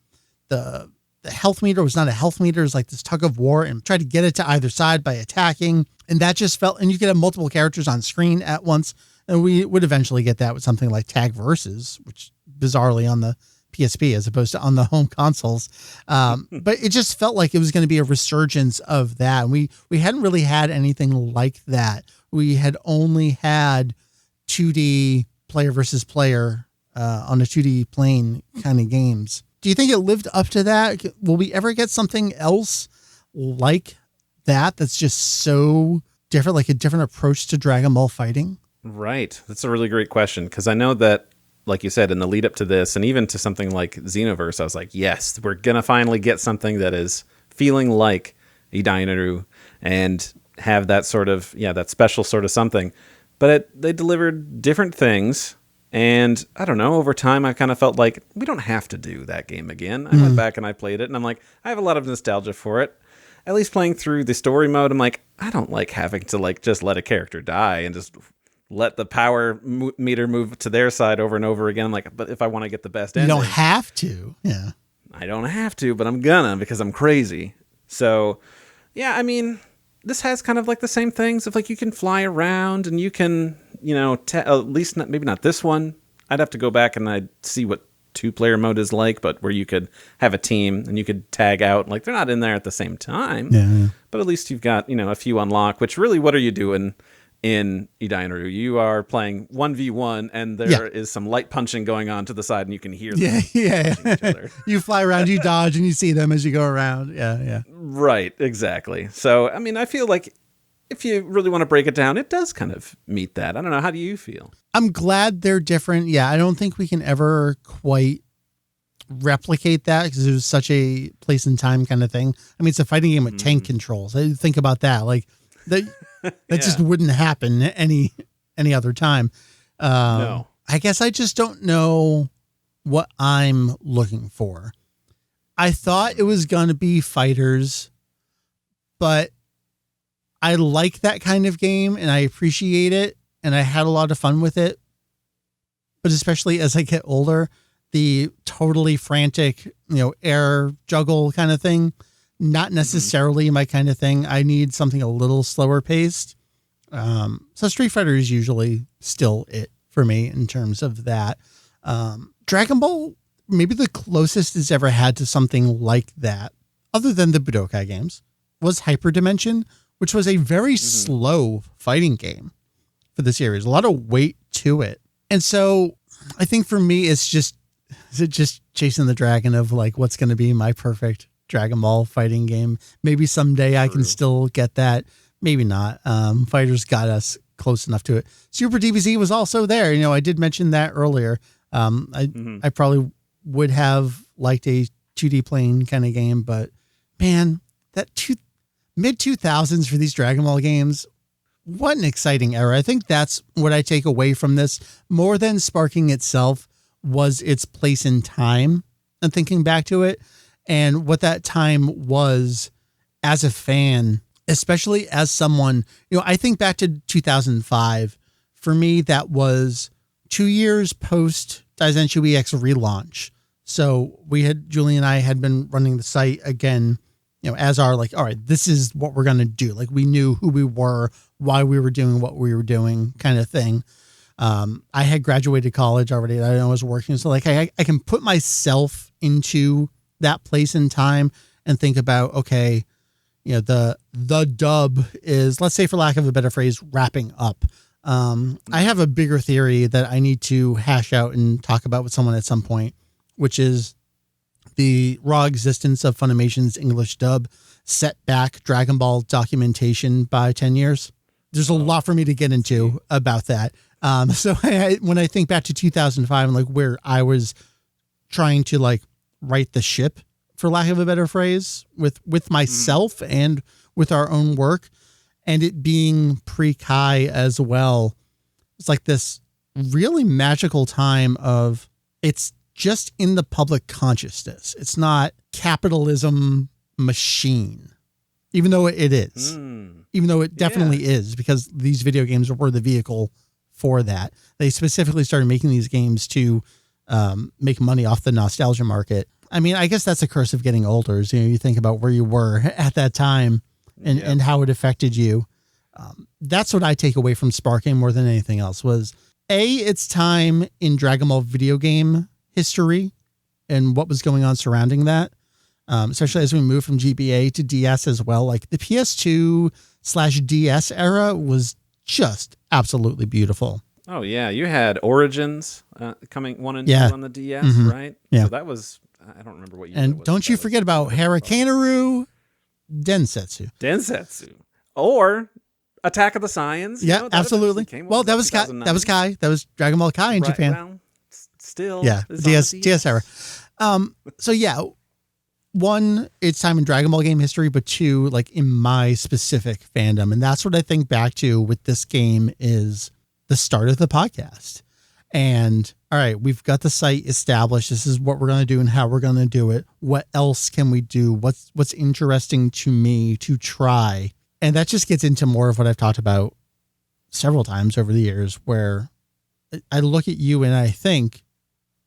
health meter was not a health meter. It was like this tug of war, and try to get it to either side by attacking. And that just felt, and you could have multiple characters on screen at once. And we would eventually get that with something like Tag Versus, which bizarrely on the PSP as opposed to on the home consoles. But it just felt like it was going to be a resurgence of that. And we hadn't really had anything like that. We had only had 2D player versus player on a 2D plane kind of games. Do you think it lived up to that? Will we ever get something else like that that's just so different, like a different approach to Dragon Ball fighting? Right. That's a really great question, because I know that, like you said, in the lead up to this and even to something like Xenoverse, I was like, yes, we're going to finally get something that is feeling like Idainaru and have that sort of, that special sort of something. But they delivered different things. And I don't know, over time, I kind of felt like we don't have to do that game again. I went back and I played it, and I'm like, I have a lot of nostalgia for it. At least playing through the story mode, I'm like, I don't like having to like just let a character die and just let the power meter move to their side over and over again. I'm like, but if I want to get the best ending, you don't have to. Yeah, I don't have to, but I'm gonna, because I'm crazy. So, yeah, I mean, this has kind of like the same things of like you can fly around and you can, you know, at least maybe not this one. I'd have to go back and I'd see what 2-player mode is like, but where you could have a team and you could tag out. Like, they're not in there at the same time, but at least you've got, you know, a few unlock. Which really, what are you doing? In Idainaru, you are playing 1v1, and there is some light punching going on to the side, and you can hear them punching each other. You fly around, you dodge, and you see them as you go around. Yeah. Right, exactly. So, I mean, I feel like if you really want to break it down, it does kind of meet that. I don't know. How do you feel? I'm glad they're different. Yeah, I don't think we can ever quite replicate that because it was such a place and time kind of thing. I mean, it's a fighting game with tank controls. I think about that. Like, that just wouldn't happen any other time. No. I guess I just don't know what I'm looking for. I thought it was going to be fighters, but I like that kind of game and I appreciate it and I had a lot of fun with it. But especially as I get older, the totally frantic, you know, air juggle kind of thing, not necessarily my kind of thing. I need something a little slower paced. So Street Fighter is usually still it for me in terms of that. Dragon Ball, maybe the closest it's ever had to something like that, other than the Budokai games, was Hyperdimension, which was a very slow fighting game for the series. A lot of weight to it. And so I think for me, is it just chasing the dragon of like, what's going to be my perfect Dragon Ball fighting game? Maybe someday I can still get that. Maybe not. Fighters got us close enough to it. Super DBZ was also there. You know, I did mention that earlier. I probably would have liked a 2D plane kind of game, but man, that mid 2000s for these Dragon Ball games, what an exciting era. I think that's what I take away from this more than sparking itself was its place in time and thinking back to it and what that time was as a fan, especially as someone, you know, I think back to 2005. For me, that was 2 years post Kanzenshuu EX relaunch. So Julie and I had been running the site again, you know, as our like, all right, this is what we're going to do. Like we knew who we were, why we were doing what we were doing kind of thing. I had graduated college already. I was working. So like, I can put myself into that place in time and think about, okay, you know, the dub is, let's say for lack of a better phrase, wrapping up. I have a bigger theory that I need to hash out and talk about with someone at some point, which is the raw existence of Funimation's English dub set back Dragon Ball documentation by 10 years. There's a lot for me to get into about that. So when I think back to 2005 and like where I was trying to like right the ship, for lack of a better phrase, with myself and with our own work, and it being pre-Kai as well, it's like this really magical time of it's just in the public consciousness. It's not capitalism machine, even though it is, even though it definitely is, because these video games were the vehicle for that. They specifically started making these games to make money off the nostalgia market. I mean, I guess that's a curse of getting older. Is, you know, you think about where you were at that time and how it affected you. That's what I take away from Sparking more than anything else was its time in Dragon Ball video game history and what was going on surrounding that. Especially as we move from GBA to DS as well. Like the PS2/DS era was just absolutely beautiful. Oh yeah. You had Origins coming 1 and 2 on the DS, right? Yeah. So that was, I don't remember what year and it was. Don't you forget about Hurricaneru Densetsu. Or Attack of the Scions. Yeah, absolutely. Well, that was Kai. That was Dragon Ball Kai in Japan. Well, still. Yeah, DS era. So yeah, one, it's time in Dragon Ball game history, but two, like in my specific fandom. And that's what I think back to with this game is the start of the podcast. And all right, we've got the site established. This is what we're going to do and how we're going to do it. What else can we do? What's interesting to me to try? And that just gets into more of what I've talked about several times over the years, where I look at you and I think,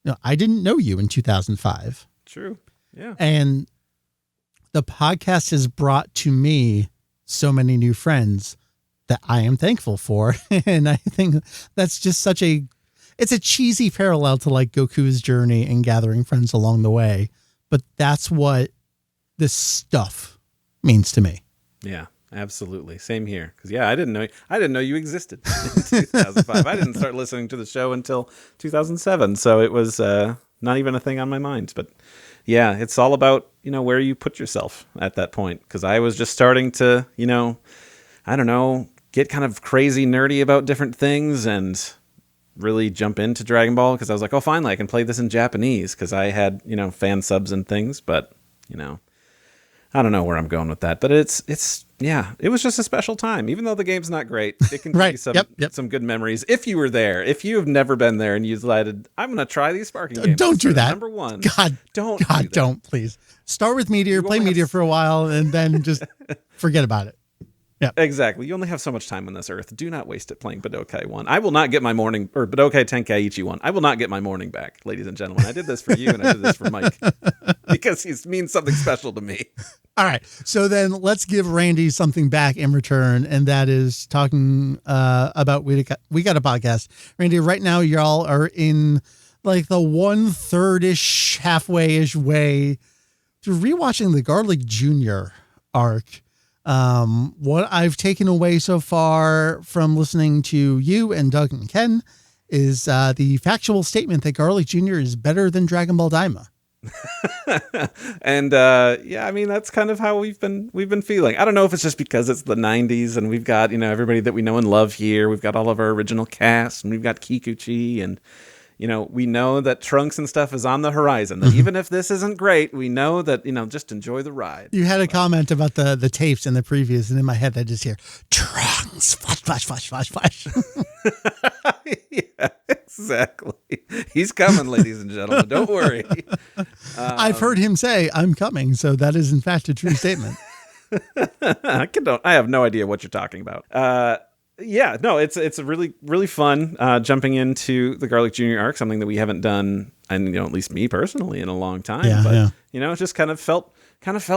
you know, I didn't know you in 2005. True. Yeah. And the podcast has brought to me so many new friends that I am thankful for. And I think that's just it's a cheesy parallel to like Goku's journey and gathering friends along the way. But that's what this stuff means to me. Yeah, absolutely. Same here. Because I didn't know you existed in 2005. I didn't start listening to the show until 2007. So it was not even a thing on my mind. But yeah, it's all about, you know, where you put yourself at that point. Because I was just starting to, you know, I don't know, get kind of crazy nerdy about different things and really jump into Dragon Ball because I was like, oh, finally, I can play this in Japanese because I had, you know, fan subs and things. But, you know, I don't know where I'm going with that. But it was just a special time. Even though the game's not great, it can give you some good memories. If you were there, if you have never been there and you decided, I'm going to try these Sparking games. Don't do that. Number one. Don't, please. Start with Meteor, play Meteor for a while, and then just forget about it. Yeah, exactly. You only have so much time on this earth. Do not waste it playing Budokai 1. I will not get my morning, or Budokai Tenkaichi 1. I will not get my morning back, ladies and gentlemen. I did this for you and I did this for Mike because he means something special to me. All right. So then let's give Randy something back in return. And that is talking about We Got a Podcast. Randy, right now y'all are in like the 1/3-ish, halfway-ish way through rewatching the Garlic Jr. arc. What I've taken away so far from listening to you and Doug and Ken is the factual statement that Garlic Jr. is better than Dragon Ball Daima. And I mean, that's kind of how we've been feeling. I don't know if it's just because it's the 90s and we've got, everybody that we know and love here. We've got all of our original cast, and we've got Kikuchi, and we know that Trunks and stuff is on the horizon. That even if this isn't great, we know that, just enjoy the ride. You had a comment about the tapes and the previews, and in my head I just hear Trunks, flash, flash, flash, flash, flash. Yeah, exactly. He's coming, ladies and gentlemen. Don't worry. I've heard him say, "I'm coming," so that is in fact a true statement. I have no idea what you're talking about. It's a really, really fun jumping into the Garlic Jr. arc, something that we haven't done, and at least me personally, in a long time. It just kind of felt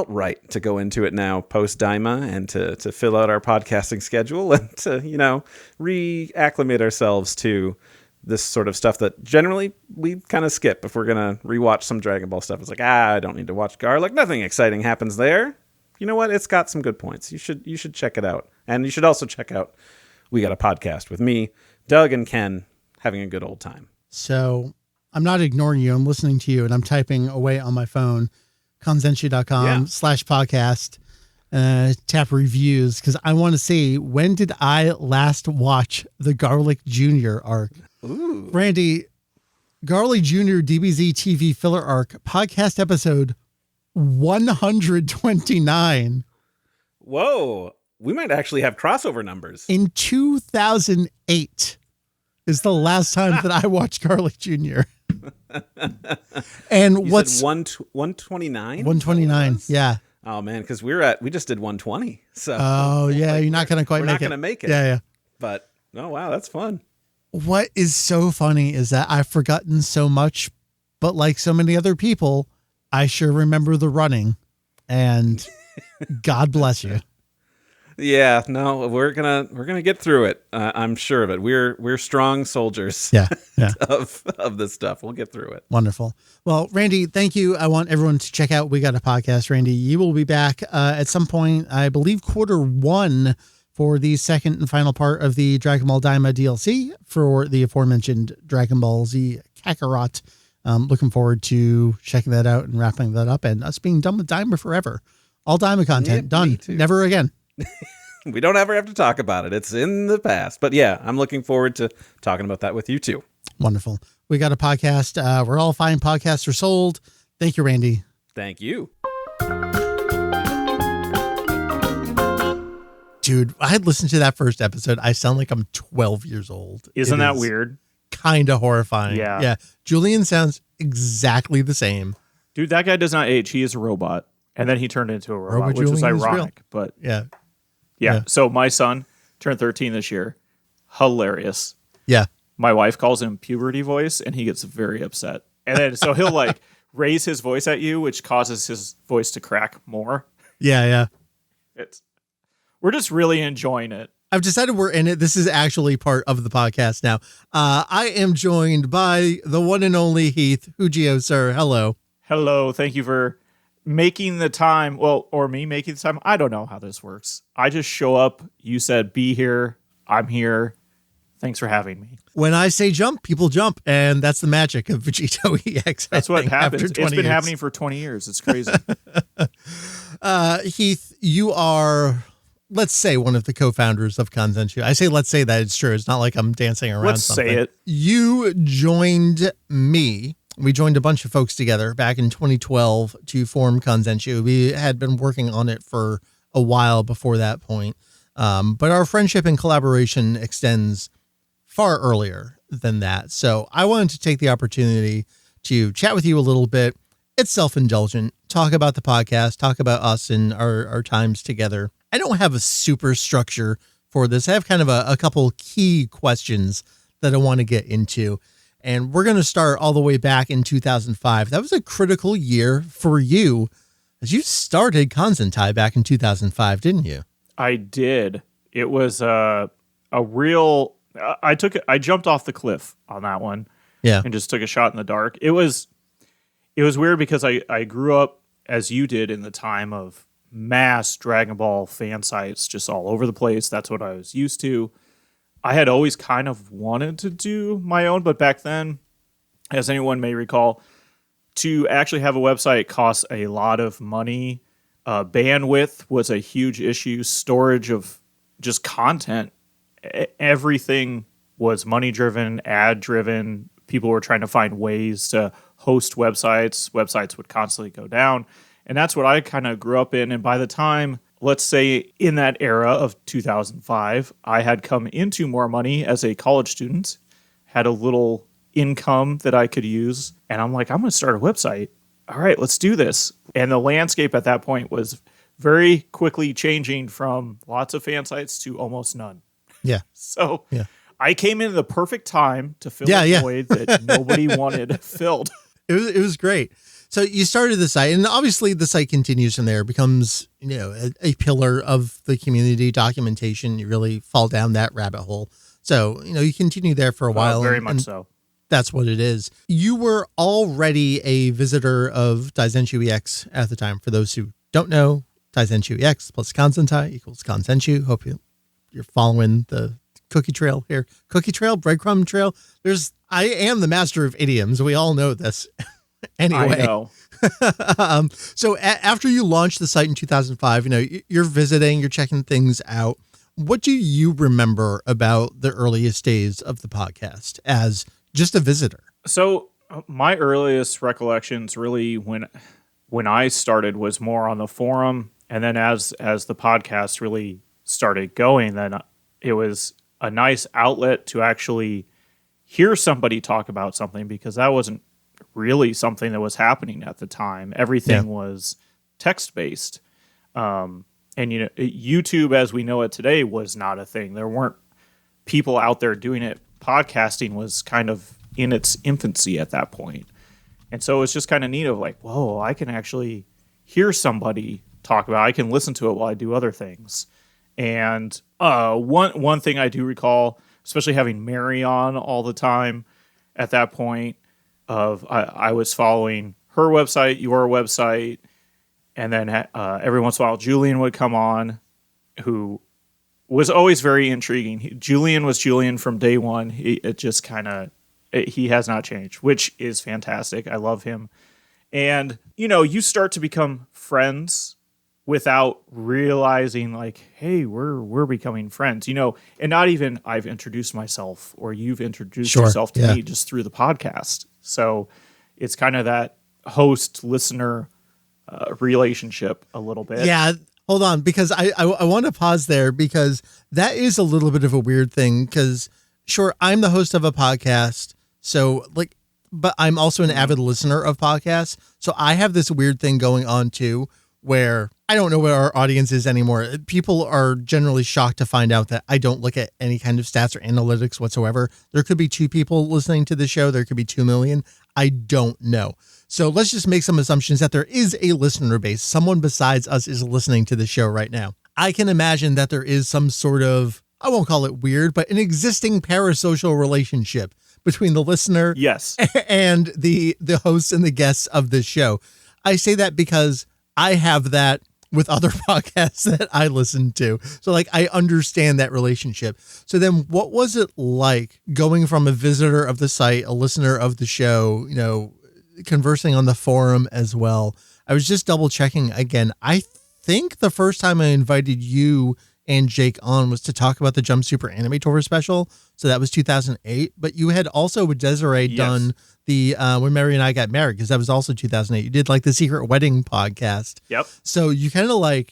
right to go into it now post Daima, and to fill out our podcasting schedule, and to reacclimate ourselves to this sort of stuff that generally we kind of skip if we're gonna rewatch some Dragon Ball stuff. It's like, I don't need to watch Garlic. Nothing exciting happens there. You know what? It's got some good points. You should check it out, and you should also check out We Got a Podcast with me, Doug, and Ken, having a good old time. So I'm not ignoring you. I'm listening to you, and I'm typing away on my phone, kanzenshuu.com/podcast, tap reviews, because I want to see, when did I last watch the Garlic Jr. arc? Ooh. Randy, Garlic Jr. DBZ TV filler arc, podcast episode 129. Whoa. We might actually have crossover numbers. In 2008 is the last time that I watched Garlic Jr. And you what's said 129? 129, yeah. Oh man, because we just did 120. So you're not gonna quite make it. We're not gonna make it. Yeah. But wow, that's fun. What is so funny is that I've forgotten so much, but like so many other people, I sure remember the running, and God bless you. Yeah, no, we're gonna get through it. I'm sure of it. We're strong soldiers. Yeah. of this stuff. We'll get through it. Wonderful. Well, Randy, thank you. I want everyone to check out We Got a Podcast. Randy, you will be back at some point, I believe Q1, for the second and final part of the Dragon Ball Daima DLC for the aforementioned Dragon Ball Z Kakarot. Looking forward to checking that out and wrapping that up, and us being done with Daima forever. All Daima content done. Never again. We don't ever have to talk about it. It's in the past. But yeah, I'm looking forward to talking about that with you too. Wonderful. We Got a Podcast. We're all fine. Podcasts are sold. Thank you, Randy. Thank you. Dude, I had listened to that first episode. I sound like I'm 12 years old. Isn't that weird? Kind of horrifying. Yeah. Julian sounds exactly the same. Dude, that guy does not age. He is a robot. And then he turned into a robot, which Julian is ironic. But yeah. So my son turned 13 this year. Hilarious. Yeah. My wife calls him puberty voice, and he gets very upset. And then so he'll like raise his voice at you, which causes his voice to crack more. Yeah. We're just really enjoying it. I've decided we're in it. This is actually part of the podcast now. I am joined by the one and only Heath. Hujio, sir. Hello. Hello. Thank you for making the time. Well, or me making the time. I don't know how this works. I just show up. You said be here. I'm here. Thanks for having me. When I say jump, people jump. And that's the magic of Vegito EX. That's what happens. It's been years. happening for 20 years. It's crazy. Heath, you are, let's say, one of the co-founders of Kanzenshuu. I say let's say that. It's true. It's not like I'm dancing around Let's something. say it. You joined me. We joined a bunch of folks together back in 2012 to form Kanzenshuu. We had been working on it for a while before that point. But our friendship and collaboration extends far earlier than that. So I wanted to take the opportunity to chat with you a little bit. It's self-indulgent. Talk about the podcast. Talk about us and our times together. I don't have a super structure for this. I have kind of a couple key questions that I want to get into. And we're going to start all the way back in 2005. That was a critical year for you, as you started Kanzentai back in 2005, didn't you? I did. It was a real. I jumped off the cliff on that one. Yeah, and just took a shot in the dark. It was weird because I grew up as you did in the time of mass Dragon Ball fan sites just all over the place. That's what I was used to. I had always kind of wanted to do my own, but back then, as anyone may recall, to actually have a website costs a lot of money. Bandwidth was a huge issue. Storage of just content. Everything was money-driven, ad-driven. People were trying to find ways to host websites. Websites would constantly go down. And that's what I kind of grew up in. And by the time, let's say in that era of 2005, I had come into more money as a college student, had a little income that I could use. And I'm like, I'm going to start a website. All right, let's do this. And the landscape at that point was very quickly changing from lots of fan sites to almost none. Yeah. So I came into the perfect time to fill a void that nobody wanted filled. It was great. So you started the site, and obviously the site continues from there, becomes, a pillar of the community documentation. You really fall down that rabbit hole. So, you continue there for a while. Very much so. That's what it is. You were already a visitor of Daizenshuu EX at the time. For those who don't know, Daizenshuu EX plus Kanzentai equals Kanzenshuu. Hope you're following the cookie trail here. Cookie trail, breadcrumb trail. I am the master of idioms. We all know this. Anyway. I know. So after you launched the site in 2005, you're visiting, you're checking things out. What do you remember about the earliest days of the podcast as just a visitor? So my earliest recollections really when I started was more on the forum. And then as the podcast really started going, then it was a nice outlet to actually hear somebody talk about something, because that wasn't really something that was happening at the time. Everything was text-based. And, YouTube as we know it today was not a thing. There weren't people out there doing it. Podcasting was kind of in its infancy at that point. And so it's just kind of neat of like, whoa, I can actually hear somebody talk about it. I can listen to it while I do other things. And one thing I do recall, especially having Mary on all the time at that point, I was following her website, your website, and then every once in a while Julian would come on, who was always very intriguing. Julian was Julian from day one. He has not changed, which is fantastic. I love him. And, you start to become friends without realizing like, hey, we're becoming friends, and not even I've introduced myself or you've introduced yourself to me just through the podcast. So it's kind of that host-listener relationship a little bit. Yeah, hold on, because I want to pause there, because that is a little bit of a weird thing, because sure, I'm the host of a podcast, but I'm also an avid listener of podcasts. So I have this weird thing going on too, where I don't know what our audience is anymore. People are generally shocked to find out that I don't look at any kind of stats or analytics whatsoever. There could be 2 people listening to the show. There could be 2 million. I don't know. So let's just make some assumptions that there is a listener base. Someone besides us is listening to the show right now. I can imagine that there is some sort of, I won't call it weird, but an existing parasocial relationship between the listener and the hosts and the guests of this show. I say that because I have that with other podcasts that I listen to. So I understand that relationship. So then what was it like going from a visitor of the site, a listener of the show, conversing on the forum as well? I was just double checking again. I think the first time I invited you and Jake on was to talk about the Jump Super Animator special. So that was 2008. But you had also with Desiree done the When Mary and I Got Married, because that was also 2008. You did the Secret Wedding podcast. Yep. So you kind of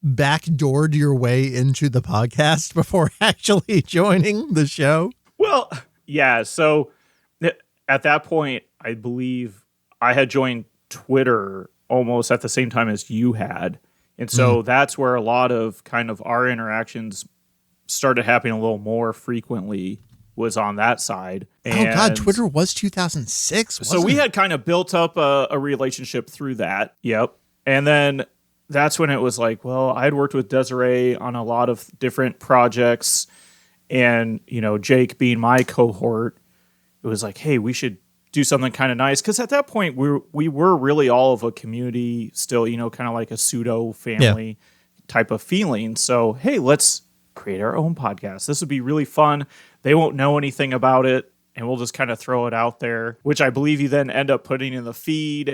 backdoored your way into the podcast before actually joining the show. Well, yeah. So at that point, I believe I had joined Twitter almost at the same time as you had. And so that's where a lot of kind of our interactions started happening a little more frequently, was on that side. And oh God, Twitter was 2006. So we had kind of built up a relationship through that. Yep. And then that's when it was like, well, I had worked with Desiree on a lot of different projects, and, Jake being my cohort, it was like, hey, we should do something kind of nice. Because at that point, we were really all of a community still, kind of like a pseudo family type of feeling. So, hey, let's create our own podcast. This would be really fun. They won't know anything about it, and we'll just kind of throw it out there, which I believe you then end up putting in the feed.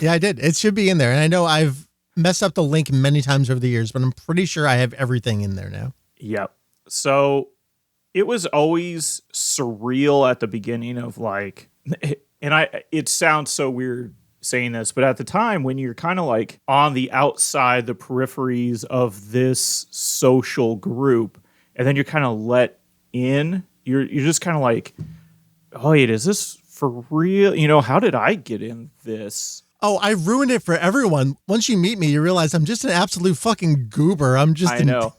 Yeah, I did. It should be in there. And I know I've messed up the link many times over the years, but I'm pretty sure I have everything in there now. Yep. So it was always surreal at the beginning of like, and it sounds so weird saying this, but at the time when you're kind of like on the outside, the peripheries of this social group, and then you're kind of let in, you're just kind of like, oh, wait, is this for real? How did I get in this? Oh, I ruined it for everyone. Once you meet me, you realize I'm just an absolute fucking goober. I know.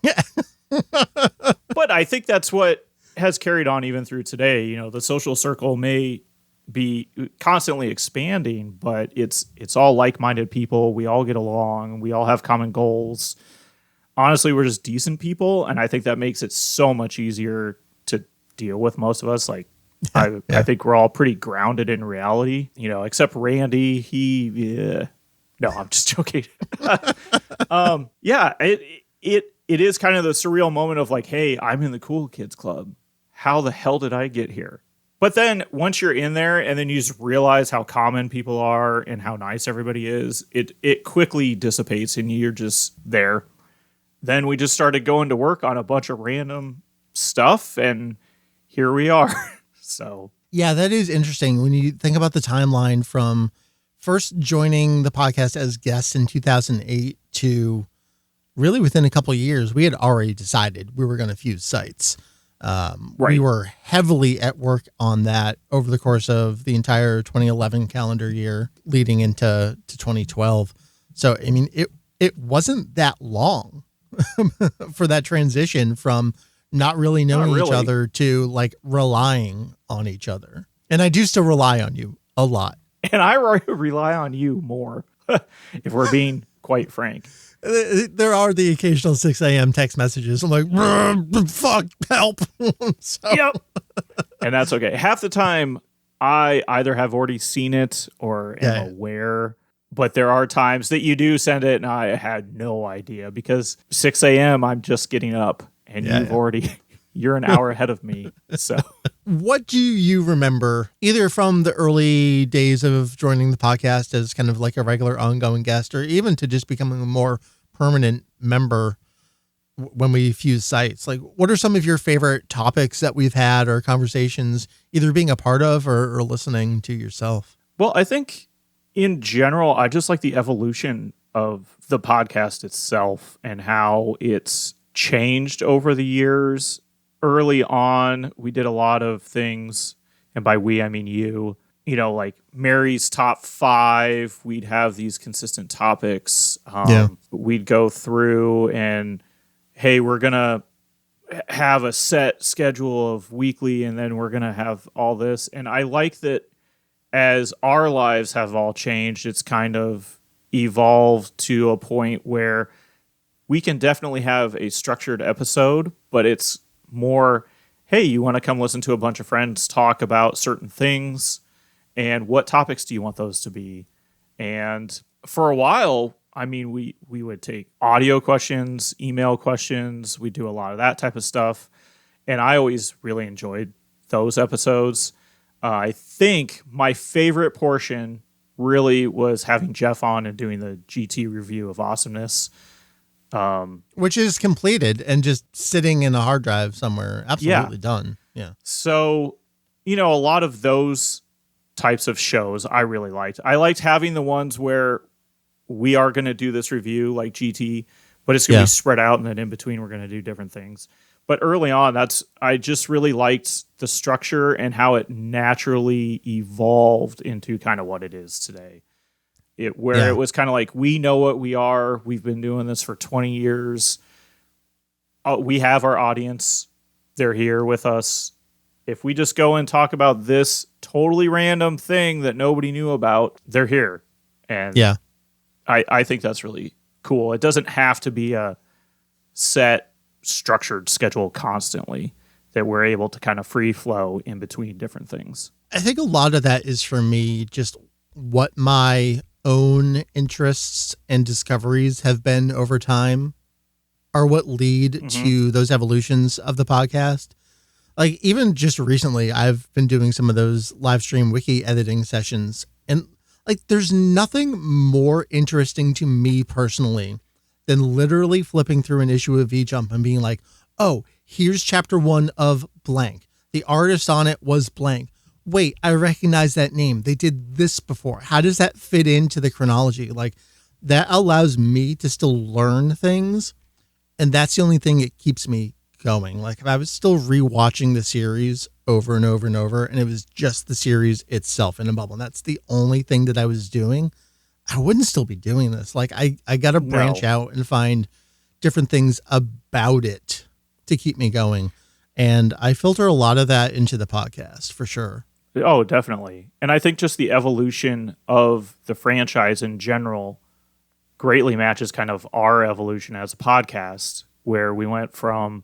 But I think that's what has carried on even through today. The social circle may be constantly expanding, but it's all like-minded people. We all get along. We all have common goals. Honestly, we're just decent people, and I think that makes it so much easier to deal with most of us. Like, I think we're all pretty grounded in reality, except Randy. No, I'm just joking. It is kind of the surreal moment of like, hey, I'm in the cool kids club. How the hell did I get here? But then once you're in there and then you just realize how common people are and how nice everybody is, it quickly dissipates and you're just there. Then we just started going to work on a bunch of random stuff, and here we are. So yeah, that is interesting when you think about the timeline from first joining the podcast as guests in 2008 to really within a couple of years, we had already decided we were going to fuse sites. We were heavily at work on that over the course of the entire 2011 calendar year leading into 2012. So, I mean, it wasn't that long for that transition from not really knowing each other to like relying on each other. And I do still rely on you a lot. And I rely on you more, if we're being quite frank. There are the occasional 6 a.m. text messages. I'm like, fuck, help. Yep. And that's okay. Half the time, I either have already seen it or am aware. But there are times that you do send it, and I had no idea. Because 6 a.m., I'm just getting up, and you're an hour ahead of me. So, what do you remember, either from the early days of joining the podcast as kind of like a regular ongoing guest, or even to just becoming a more permanent member when we fuse sites? Like, what are some of your favorite topics that we've had or conversations, either being a part of or listening to yourself? Well, I think in general, I just like the evolution of the podcast itself and how it's changed over the years. Early on, we did a lot of things, and by we, I mean you, like Mary's top 5, we'd have these consistent topics. We'd go through and, hey, we're going to have a set schedule of weekly, and then we're going to have all this. And I like that as our lives have all changed, it's kind of evolved to a point where we can definitely have a structured episode, but it's more, hey, you want to come listen to a bunch of friends talk about certain things, and what topics do you want those to be? And for a while, I mean, we would take audio questions, email questions. We do a lot of that type of stuff. And I always really enjoyed those episodes. I think my favorite portion really was having Jeff on and doing the GT review of Awesomeness. Which is completed and just sitting in a hard drive somewhere. Absolutely done. Yeah. So, a lot of those types of shows I really liked. I liked having the ones where we are going to do this review like GT, but it's going to be spread out, and then in between we're going to do different things. But early on, I just really liked the structure and how it naturally evolved into kind of what it is today. It was kind of like, we know what we are. We've been doing this for 20 years. We have our audience. They're here with us. If we just go and talk about this totally random thing that nobody knew about, they're here. And I think that's really cool. It doesn't have to be a set, structured schedule constantly. that we're able to kind of free flow in between different things. I think a lot of that is for me just what my own interests and discoveries have been over time are what lead to those evolutions of the podcast. Like even just recently, I've been doing some of those live stream wiki editing sessions, and like there's nothing more interesting to me personally than literally flipping through an issue of V-Jump and being like, oh, here's chapter 1 of blank. The artist on it was blank. Wait, I recognize that name. They did this before. How does that fit into the chronology? Like that allows me to still learn things. And that's the only thing that keeps me going. Like if I was still rewatching the series over and over and over, and it was just the series itself in a bubble, and that's the only thing that I was doing, I wouldn't still be doing this. Like I got to branch out and find different things about it to keep me going. And I filter a lot of that into the podcast for sure. Oh, definitely. And I think just the evolution of the franchise in general greatly matches kind of our evolution as a podcast, where we went from,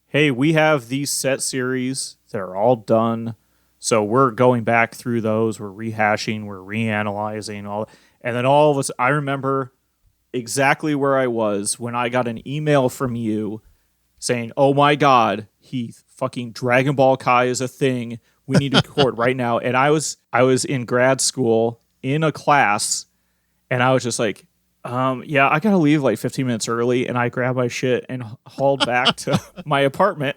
hey, we have these set series that are all done. So we're going back through those, we're rehashing, we're reanalyzing all. And then all of us, I remember exactly where I was when I got an email from you saying, oh my God, Heath, fucking Dragon Ball Kai is a thing. We need to record right now. And I was in grad school in a class, and I was just like, yeah, I got to leave like 15 minutes early. And I grabbed my shit and hauled back to my apartment.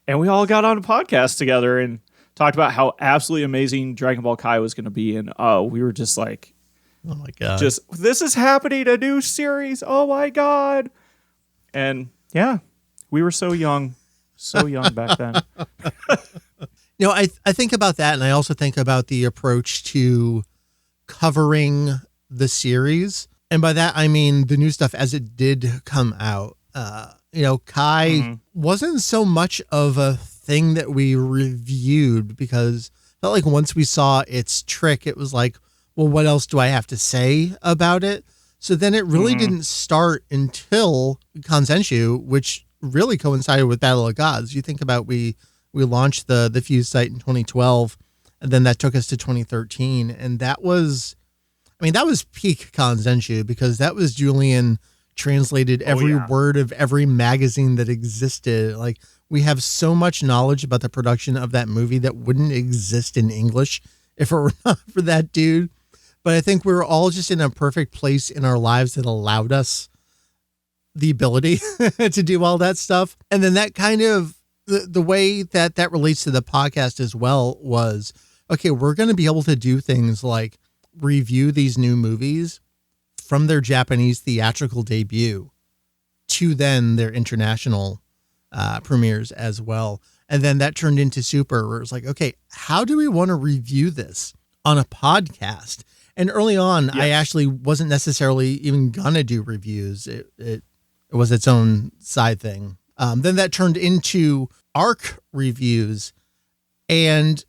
And we all got on a podcast together and talked about how absolutely amazing Dragon Ball Kai was going to be. And we were just like, oh my God, this is happening, a new series. Oh my God. And yeah, we were so young back then. You know, I think about that, and I also think about the approach to covering the series. And by that, I mean the new stuff as it did come out. Kai wasn't so much of a thing that we reviewed, because I felt like once we saw its trick, it was like, well, what else do I have to say about it? So then it really didn't start until Kanzenshuu, which really coincided with Battle of Gods. You think about we launched the Fuse site in 2012, and then that took us to 2013. And that was peak Kanzenshuu, because that was Julian translated every word of every magazine that existed. Like we have so much knowledge about the production of that movie that wouldn't exist in English if it were not for that dude. But I think we were all just in a perfect place in our lives that allowed us the ability to do all that stuff. And then that kind of, the way that relates to the podcast as well was, okay, we're going to be able to do things like review these new movies from their Japanese theatrical debut to then their international premieres as well. And then that turned into Super, where it was like, okay, how do we want to review this on a podcast? And early on, I actually wasn't necessarily even gonna do reviews. It was its own side thing. Then that turned into ARC reviews, and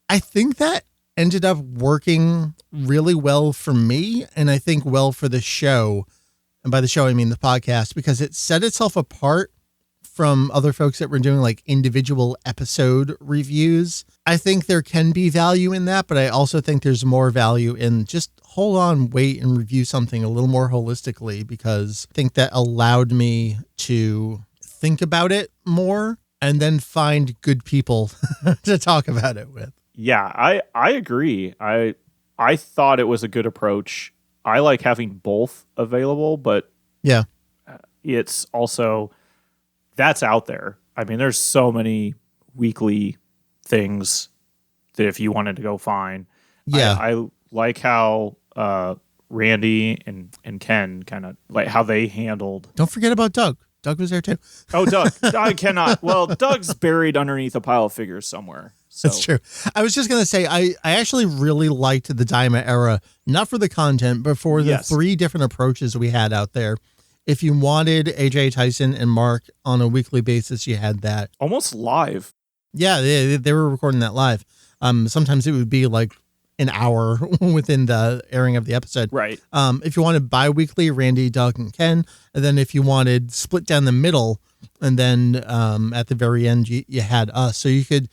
I think that ended up working really well for me, and I think well for the show. And by the show, I mean the podcast, because it set itself apart from other folks that were doing like individual episode reviews. I think there can be value in that, but I also think there's more value in just hold on, wait, and review something a little more holistically, because I think that allowed me to think about it more and then find good people to talk about it with. Yeah, I agree. I thought it was a good approach. I like having both available, but yeah, it's also, that's out there. I mean, there's so many weekly things that if you wanted to go find. Yeah. I like how Randy and Ken kind of like how they handled. Don't forget about Doug. Doug was there too. Oh, Doug. I cannot. Well, Doug's buried underneath a pile of figures somewhere. So. That's true. I was just going to say, I actually really liked the Daima era, not for the content, but for the three different approaches we had out there. If you wanted AJ, Tyson, and Mark on a weekly basis, you had that. Almost live. Yeah, they were recording that live. Sometimes it would be like an hour within the airing of the episode. Right. If you wanted bi-weekly, Randy, Doug, and Ken. And then if you wanted split down the middle, And then at the very end, you had us. So you could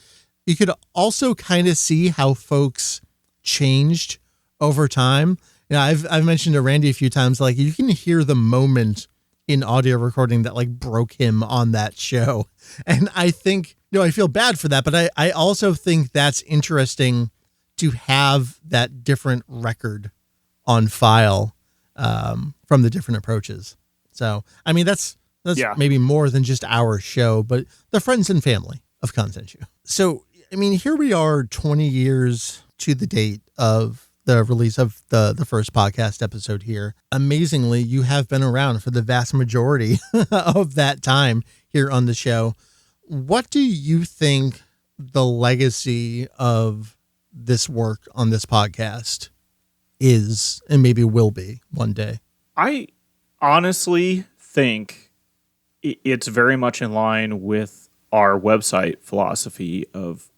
also kind of see how folks changed over time. You know, I've mentioned to Randy a few times, like you can hear the moment in audio recording that like broke him on that show. And I think, I feel bad for that, but I also think that's interesting to have that different record on file from the different approaches. So, I mean, that's maybe more than just our show, but the friends and family of Kanzenshuu. So, I mean, here we are 20 years to the date of the release of the first podcast episode here. Amazingly, you have been around for the vast majority of that time here on the show. What do you think the legacy of this work on this podcast is and maybe will be one day? I honestly think it's very much in line with our website philosophy of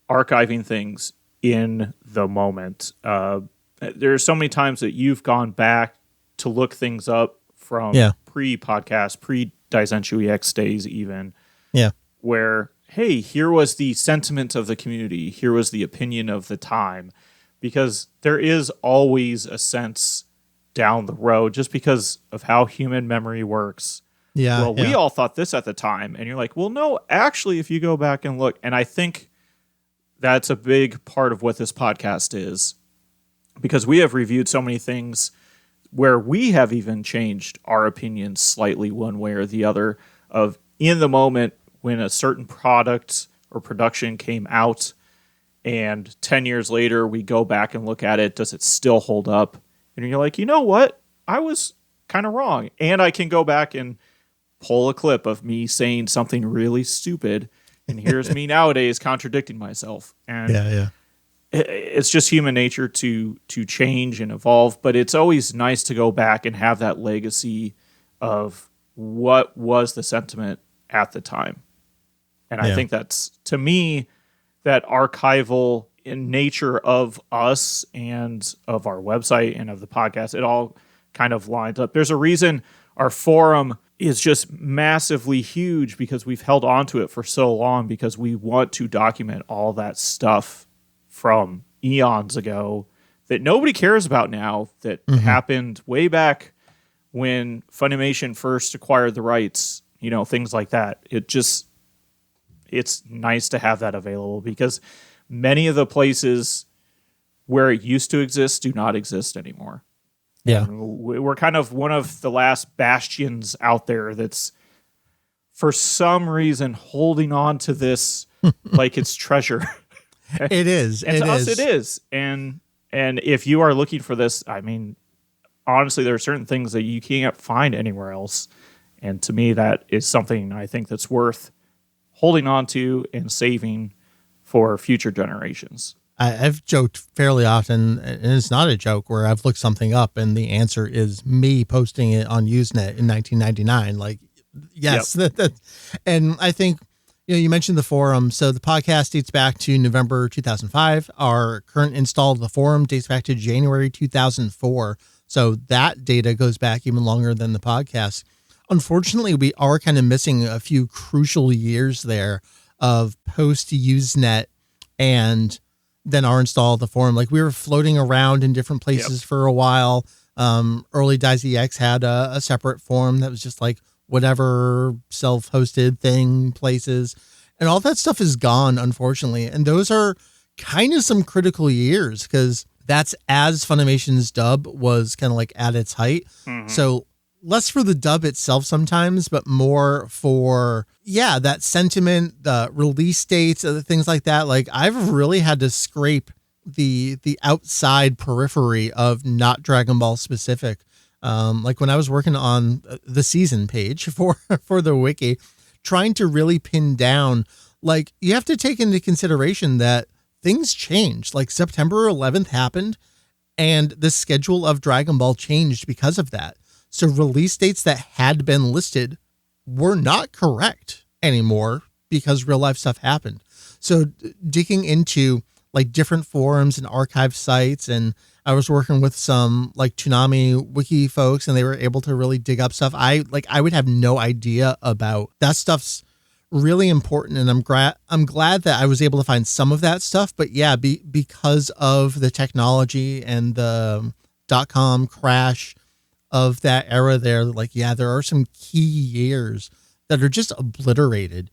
archiving things in the moment. There are so many times that you've gone back to look things up from pre-podcast, pre-Kanzenshuu EX days even, where, hey, here was the sentiment of the community, here was the opinion of the time, because there is always a sense down the road just because of how human memory works. We all thought this at the time, and you're like, well, no, actually, if you go back and look, and I think that's a big part of what this podcast is, because we have reviewed so many things where we have even changed our opinions slightly one way or the other of in the moment when a certain product or production came out, and 10 years later we go back and look at it, does it still hold up? And you're like, you know what? I was kind of wrong. And I can go back and pull a clip of me saying something really stupid, and here's me nowadays contradicting myself. And it's just human nature to change and evolve, but it's always nice to go back and have that legacy of what was the sentiment at the time. And I think that's, to me, that archival in nature of us and of our website and of the podcast, it all kind of lines up. There's a reason our forum is just massively huge, because we've held on to it for so long, because we want to document all that stuff from eons ago that nobody cares about now, that happened way back when Funimation first acquired the rights, things like that. It's nice to have that available, because many of the places where it used to exist do not exist anymore. Yeah. And we're kind of one of the last bastions out there that's, for some reason, holding on to this like it's treasure. It is. And to us, it is. And if you are looking for this, I mean, honestly, there are certain things that you can't find anywhere else. And to me, that is something I think that's worth holding on to and saving for future generations. I've joked fairly often, and it's not a joke, where I've looked something up and the answer is me posting it on Usenet in 1999. Like, yes. And I think, you mentioned the forum. So the podcast dates back to November 2005. Our current install of the forum dates back to January 2004. So that data goes back even longer than the podcast. Unfortunately, we are kind of missing a few crucial years there of post-Usenet and then our install of the forum. Like, we were floating around in different places for a while. Early DaiZX had a separate forum that was just like whatever self-hosted thing places, and all that stuff is gone, unfortunately. And those are kind of some critical years, because that's as Funimation's dub was kind of like at its height. So less for the dub itself sometimes, but more for, that sentiment, the release dates, things like that. Like, I've really had to scrape the outside periphery of not Dragon Ball specific. Like when I was working on the season page for the wiki, trying to really pin down, like, you have to take into consideration that things changed. Like, September 11th happened, and the schedule of Dragon Ball changed because of that. So release dates that had been listed were not correct anymore because real life stuff happened. So digging into like different forums and archive sites. And I was working with some like Toonami wiki folks, and they were able to really dig up stuff I would have no idea about. That stuff's really important, and I'm glad that I was able to find some of that stuff. But yeah, because of the technology and the .com crash of that era there, like, yeah, there are some key years that are just obliterated.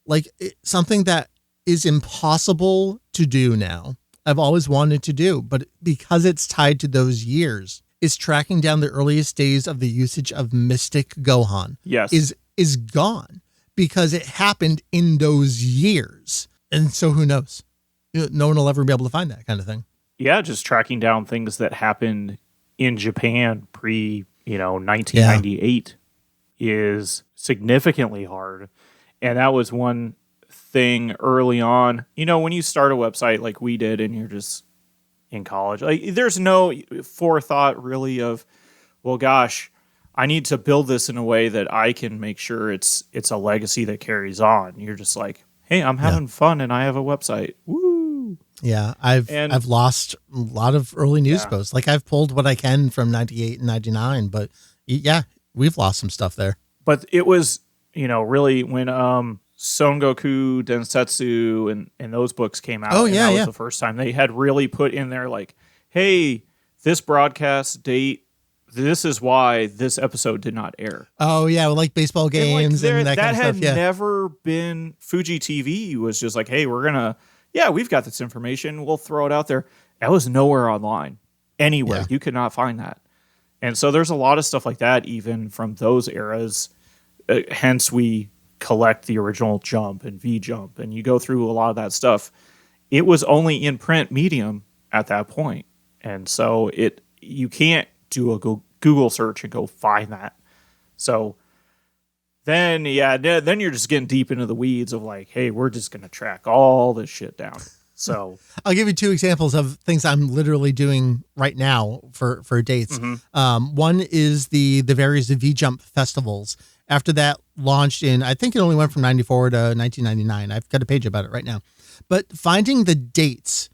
Like something that is impossible to do now. I've always wanted to do, but because it's tied to those years, is tracking down the earliest days of the usage of Mystic Gohan. Yes. Is gone because it happened in those years. And so who knows? No one will ever be able to find that kind of thing. Yeah, just tracking down things that happened in Japan pre, 1998 is significantly hard. And that was one thing early on. When you start a website like we did and you're just in college, like there's no forethought really of, well, gosh, I need to build this in a way that I can make sure it's a legacy that carries on. You're just like, hey, I'm having fun and I have a website. Woo! Yeah, I've lost a lot of early news posts. Like I've pulled what I can from 98 and 99, but yeah, we've lost some stuff there. But it was, really when Son Goku Densetsu and those books came out. Oh, yeah, that was the first time they had really put in there like, hey, this broadcast date, this is why this episode did not air. Oh, yeah, like baseball games and that kind of stuff. That had never been. Fuji TV was just like, hey, we've got this information. We'll throw it out there. That was nowhere online. Anywhere. Yeah. You could not find that. And so there's a lot of stuff like that, even from those eras. Hence, we collect the original Jump and V-Jump, and you go through a lot of that stuff. It was only in print medium at that point. And so you can't do a Google search and go find that. So then you're just getting deep into the weeds of like, hey, we're just going to track all this shit down. So I'll give you two examples of things I'm literally doing right now for dates. Mm-hmm. One is the various V-Jump festivals. After that launched in, I think it only went from 94 to 1999. I've got a page about it right now. But finding the dates,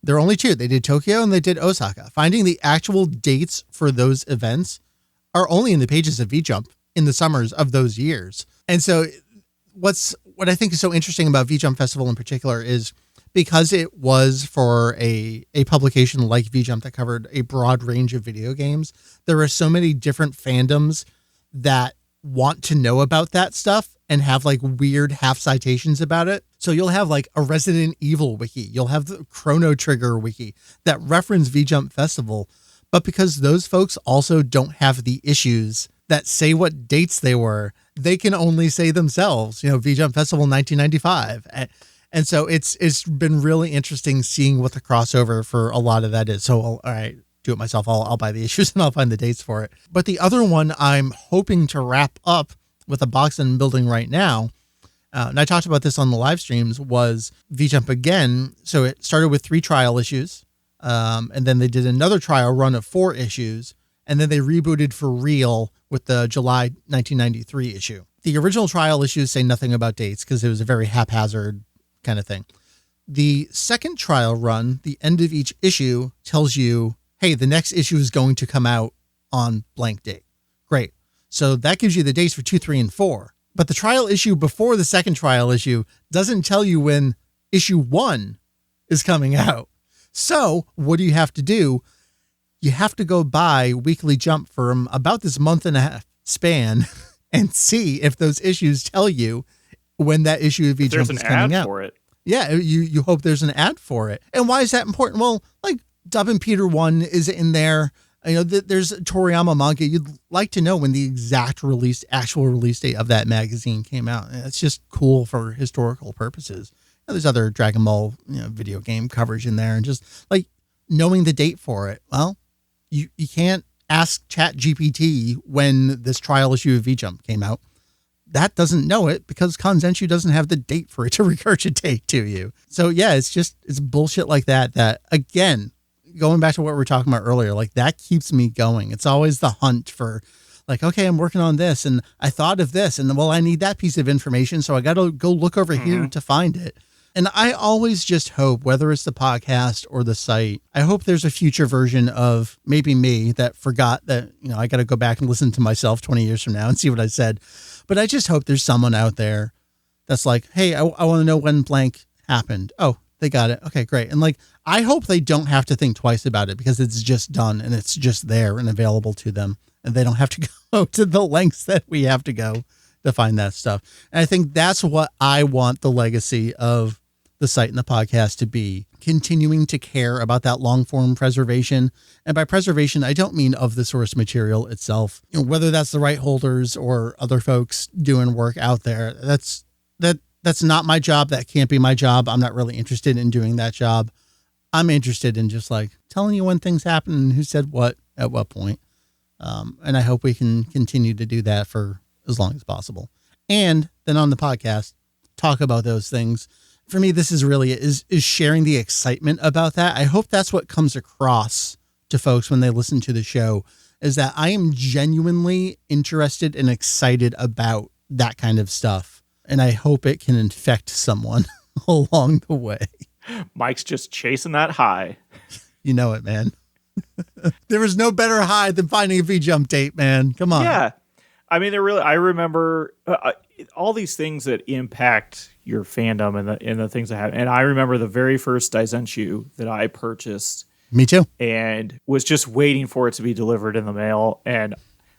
there are only two. They did Tokyo and they did Osaka. Finding the actual dates for those events are only in the pages of V-Jump in the summers of those years. And so what I think is so interesting about V-Jump Festival in particular is because it was for a publication like V-Jump that covered a broad range of video games, there are so many different fandoms that want to know about that stuff and have like weird half citations about it. So you'll have like a Resident Evil wiki. You'll have the Chrono Trigger wiki that reference V-Jump Festival. But because those folks also don't have the issues that say what dates they were, they can only say themselves, V-Jump Festival 1995. And so it's been really interesting seeing what the crossover for a lot of that is. So, all right, do it myself. I'll buy the issues and I'll find the dates for it. But the other one I'm hoping to wrap up with a box I'm building right now, and I talked about this on the live streams, was V-Jump again. So it started with 3 trial issues, and then they did another trial run of 4 issues, and then they rebooted for real with the July 1993 issue. The original trial issues say nothing about dates because it was a very haphazard kind of thing. The second trial run, the end of each issue tells you, hey, the next issue is going to come out on blank date. Great. So that gives you the dates for 2, 3, and 4. But the trial issue before the second trial issue doesn't tell you when issue 1 is coming out. So what do you have to do? You have to go buy Weekly Jump from about this month and a half span and see if those issues tell you when that issue of V-Jump is coming out. There's an ad for it. Yeah, you hope there's an ad for it. And why is that important? Well, like Dub and Peter 1 is in there. There's Toriyama manga. You'd like to know when the actual release date of that magazine came out. It's just cool for historical purposes. There's other Dragon Ball video game coverage in there, and just like knowing the date for it. Well, you can't ask ChatGPT when this trial issue of V-Jump came out. That doesn't know it because Kanzenshuu doesn't have the date for it to regurgitate to you. So yeah, it's bullshit like that. That again, going back to what we were talking about earlier, like that keeps me going. It's always the hunt for like, okay, I'm working on this and I thought of this and well, I need that piece of information. So I got to go look over here to find it. And I always just hope, whether it's the podcast or the site, I hope there's a future version of maybe me that forgot that, I got to go back and listen to myself 20 years from now and see what I said. But I just hope there's someone out there that's like, hey, I want to know when blank happened. Oh, they got it. Okay, great. And I hope they don't have to think twice about it because it's just done and it's just there and available to them. And they don't have to go to the lengths that we have to go to find that stuff. And I think that's what I want the legacy of the site and the podcast to be, continuing to care about that long form preservation. And by preservation, I don't mean of the source material itself, whether that's the right holders or other folks doing work out there. That's not my job. That can't be my job. I'm not really interested in doing that job. I'm interested in just telling you when things happen and who said what at what point. And I hope we can continue to do that for as long as possible. And then on the podcast, talk about those things. For me, this is really is sharing the excitement about that. I hope that's what comes across to folks when they listen to the show, is that I am genuinely interested and excited about that kind of stuff. And I hope it can infect someone along the way. Mike's just chasing that high. You know it, man. There is no better high than finding a V-Jump tape, man. Come on. Yeah. I mean, I remember all these things that impact your fandom and the things that happen. And I remember the very first Kanzenshuu that I purchased. Me too. And was just waiting for it to be delivered in the mail. And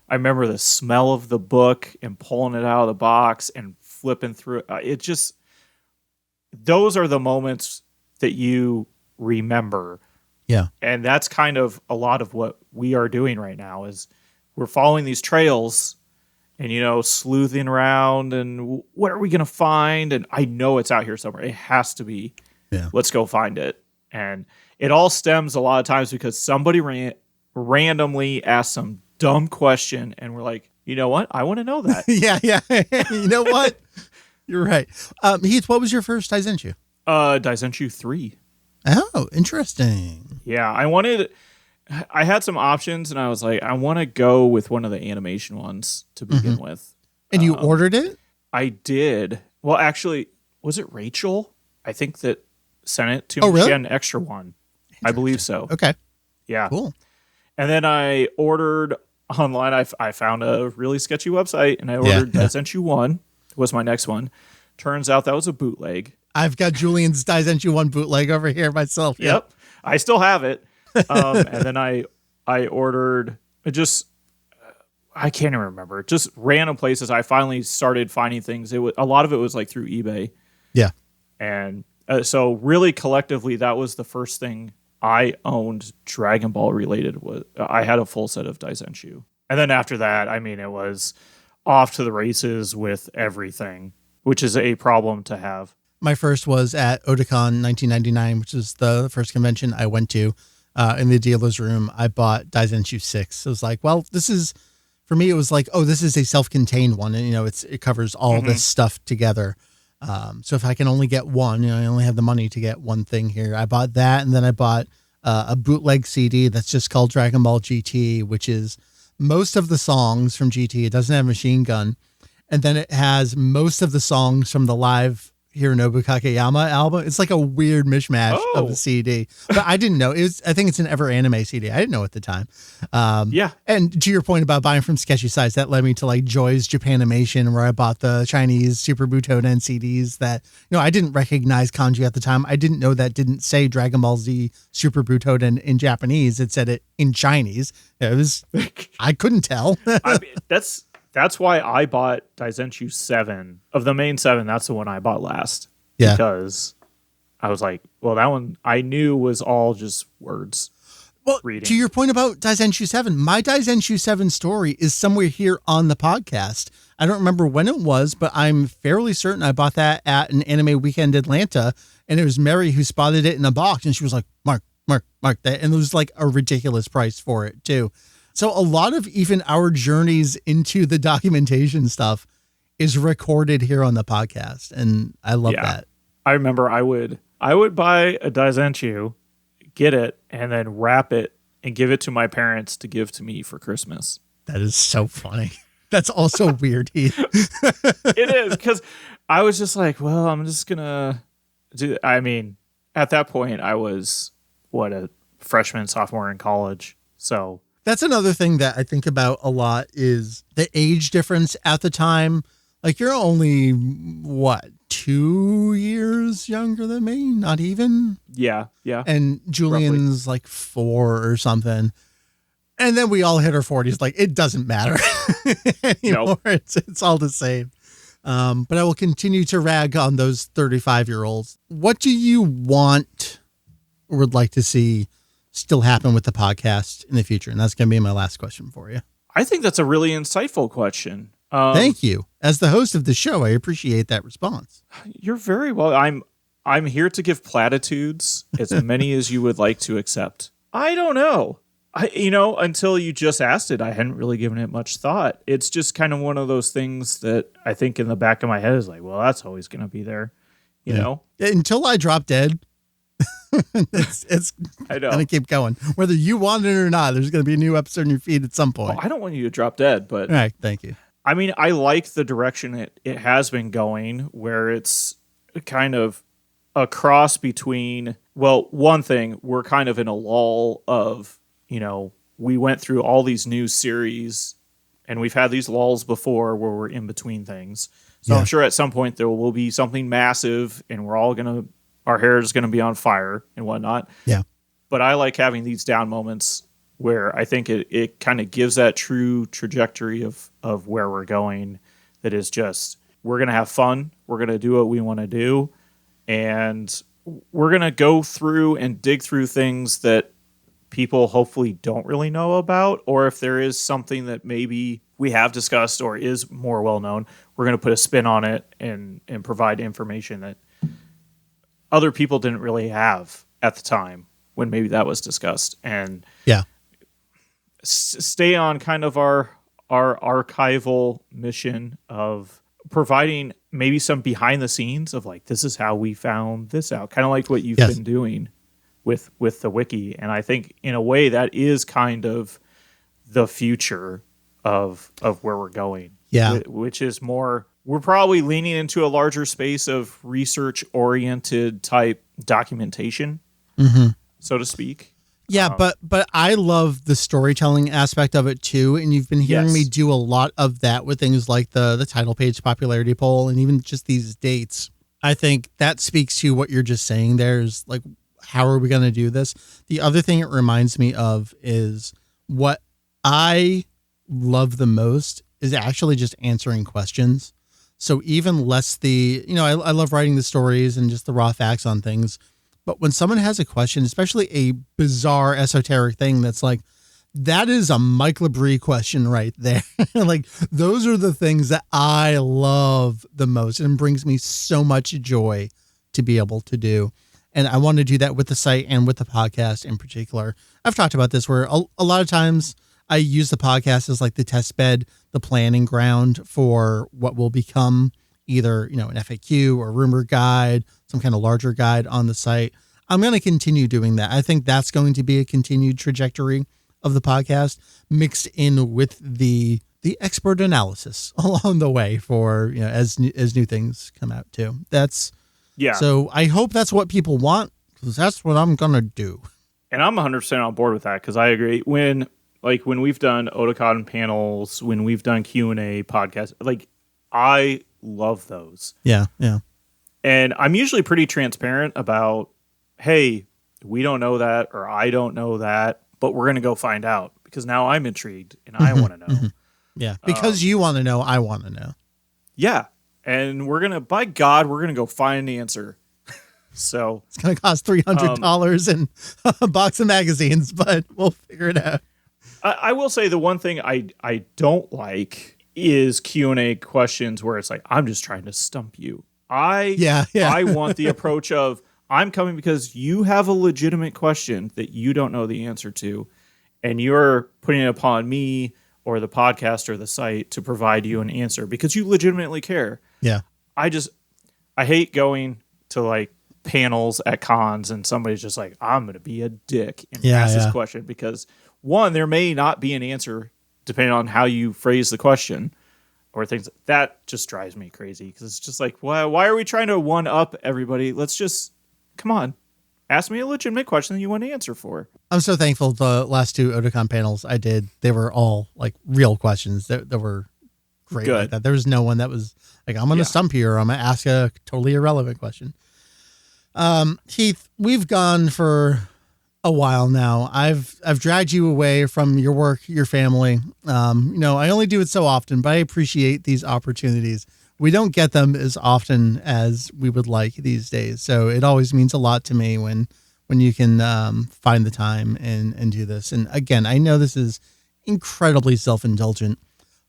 I remember the smell of the book and pulling it out of the box and flipping through it. Those are the moments that you remember. Yeah. And that's kind of a lot of what we are doing right now is we're following these trails and, sleuthing around and what are we going to find? And I know it's out here somewhere. It has to be. Yeah. Let's go find it. And it all stems a lot of times because somebody randomly asked some dumb question and we're like, you know what? I want to know that. Yeah. You know what? You're right. Heath, what was your first Kanzenshuu? Kanzenshuu 3. Oh, interesting. Yeah, I had some options and I was like, I want to go with one of the animation ones to begin with. And you ordered it? I did. Well, actually, was it Rachel? I think that sent it to me. Really? She had an extra one. I believe so. Okay. Yeah. Cool. And then I ordered online. I found a really sketchy website and I ordered Kanzenshuu 1 was my next one. Turns out that was a bootleg. I've got Julian's Kanzenshuu 1 bootleg over here myself. Yep. I still have it. And then I ordered I can't even remember, just random places. I finally started finding things. A lot of it was through eBay. Yeah. And so really collectively, that was the first thing I owned Dragon Ball related. I had a full set of Kanzenshuu. And then after that, it was off to the races with everything, which is a problem to have. My first was at Otakon 1999, which is the first convention I went to. In the dealer's room, I bought Kanzenshuu 6. I was like, well, for me, it was like, oh, this is a self-contained one. And, it covers all this stuff together. So if I can only get one, I only have the money to get one thing here. I bought that. And then I bought a bootleg CD that's just called Dragon Ball GT, which is most of the songs from GT. It doesn't have Machine Gun. And then it has most of the songs from the live Hironobu Kakeyama album. It's like a weird mishmash of the CD, but I didn't know. I think it's an Ever Anime CD. I didn't know at the time. Yeah. And to your point about buying from sketchy sites, that led me to Joy's Japanimation, where I bought the Chinese Super Butoden CDs that, I didn't recognize kanji at the time. I didn't know that didn't say Dragon Ball Z Super Butoden in Japanese. It said it in Chinese. I couldn't tell. That's why I bought Kanzenshuu 7. Of the main 7, that's the one I bought last. Yeah. Because I was like, well, that one I knew was all just words. Well, reading. To your point about Kanzenshuu 7, my Kanzenshuu 7 story is somewhere here on the podcast. I don't remember when it was, but I'm fairly certain I bought that at an Anime Weekend Atlanta, and it was Mary who spotted it in a box, and she was like, Mark, that. And it was a ridiculous price for it, too. So a lot of even our journeys into the documentation stuff is recorded here on the podcast. And I love that. I remember I would buy a Kanzenshuu, get it, and then wrap it and give it to my parents to give to me for Christmas. That is so funny. That's also weird, Heath. It is, because I was just like, well, I'm just going to I mean, at that point, I was, a freshman, sophomore in college. So that's another thing that I think about a lot is the age difference at the time. Like, you're only, 2 years younger than me? Not even? Yeah. And Julian's roughly like 4 or something. And then we all hit our 40s. Like, it doesn't matter anymore. Nope. It's all the same. But I will continue to rag on those 35-year-olds. What do you want or would like to see still happen with the podcast in the future? And that's going to be my last question for you. I think that's a really insightful question. Thank you. As the host of the show, I appreciate that response. You're very well. I'm here to give platitudes, as many as you would like to accept. I don't know. Until you just asked it, I hadn't really given it much thought. It's just kind of one of those things that I think in the back of my head is like, well, that's always going to be there, you know? Until I drop dead, it's going to keep going. Whether you want it or not, there's going to be a new episode in your feed at some point. Well, I don't want you to drop dead, but... All right, thank you. I mean, I like the direction it has been going, where it's kind of a cross between, well, one thing, we're kind of in a lull of, we went through all these new series and we've had these lulls before where we're in between things. So I'm sure at some point there will be something massive and our hair is going to be on fire and whatnot. Yeah. But I like having these down moments where I think it kind of gives that true trajectory of where we're going. That is just, we're going to have fun. We're going to do what we want to do. And we're going to go through and dig through things that people hopefully don't really know about. Or if there is something that maybe we have discussed or is more well-known, we're going to put a spin on it and provide information that other people didn't really have at the time when maybe that was discussed. And stay on kind of our archival mission of providing maybe some behind the scenes of like, this is how we found this out, kind of like what you've been doing with the wiki. And I think in a way that is kind of the future of where we're going. Yeah. Which is more, we're probably leaning into a larger space of research oriented type documentation, so to speak. Yeah, but I love the storytelling aspect of it too, and you've been hearing me do a lot of that with things like the title page popularity poll and even just these dates. I think that speaks to what you're just saying there is like, how are we going to do this? The other thing it reminds me of is what I love the most is actually just answering questions. So even less I love writing the stories and just the raw facts on things. But when someone has a question, especially a bizarre esoteric thing that's like, that is a Mike Labrie question right there. Like, those are the things that I love the most and brings me so much joy to be able to do. And I want to do that with the site and with the podcast in particular. I've talked about this where a lot of times I use the podcast as like the test bed, the planning ground for what will become either, an FAQ or rumor guide, some kind of larger guide on the site. I'm going to continue doing that. I think that's going to be a continued trajectory of the podcast mixed in with the expert analysis along the way for, as new things come out too. So I hope that's what people want, because that's what I'm going to do. And I'm 100% on board with that, because I agree. When we've done Otakon panels, when we've done Q&A podcasts, like, I love those. Yeah, yeah. And I'm usually pretty transparent about, hey, we don't know that, or I don't know that, but we're going to go find out, because now I'm intrigued and I want to know. Yeah, because you want to know, I want to know. Yeah. And we're going to go find an answer. So it's going to cost $300 and a box of magazines, but we'll figure it out. I will say the one thing I don't like is Q&A questions where it's like, I'm just trying to stump you. I want the approach of, I'm coming because you have a legitimate question that you don't know the answer to, and you're putting it upon me or the podcast or the site to provide you an answer because you legitimately care. Yeah. I hate going to like panels at cons and somebody's just like, I'm going to be a dick and ask this question because, one, there may not be an answer depending on how you phrase the question. or things that just drives me crazy because it's just like, why are we trying to one up everybody? Let's just, come on, ask me a legitimate question that you want to answer for. I'm so thankful the last 2 Otakon panels I did, they were all like real questions that were great. Good. Like that. There was no one that was like, I'm going to stump you or I'm going to ask a totally irrelevant question. Heath, we've gone for a while now. I've dragged you away from your work, your family. I only do it so often, but I appreciate these opportunities. We don't get them as often as we would like these days. So it always means a lot to me when you can find the time and do this. And again, I know this is incredibly self-indulgent,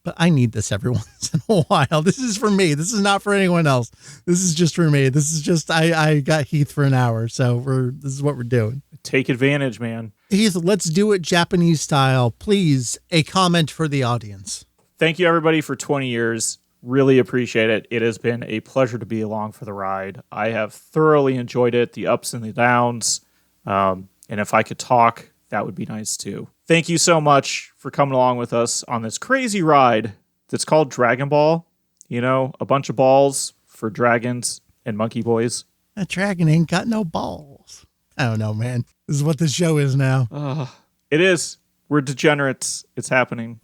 but I need this every once in a while. This is for me. This is not for anyone else. This is just for me. This is just, I got Heath for an hour. So this is what we're doing. Take advantage, man. Heath, let's do it Japanese style. Please, a comment for the audience. Thank you, everybody, for 20 years. Really appreciate it. It has been a pleasure to be along for the ride. I have thoroughly enjoyed it, the ups and the downs. And if I could talk, that would be nice too. Thank you so much for coming along with us on this crazy ride that's called Dragon Ball. A bunch of balls for dragons and monkey boys. That dragon ain't got no balls. I don't know, man. This is what this show is now. It is. We're degenerates. It's happening.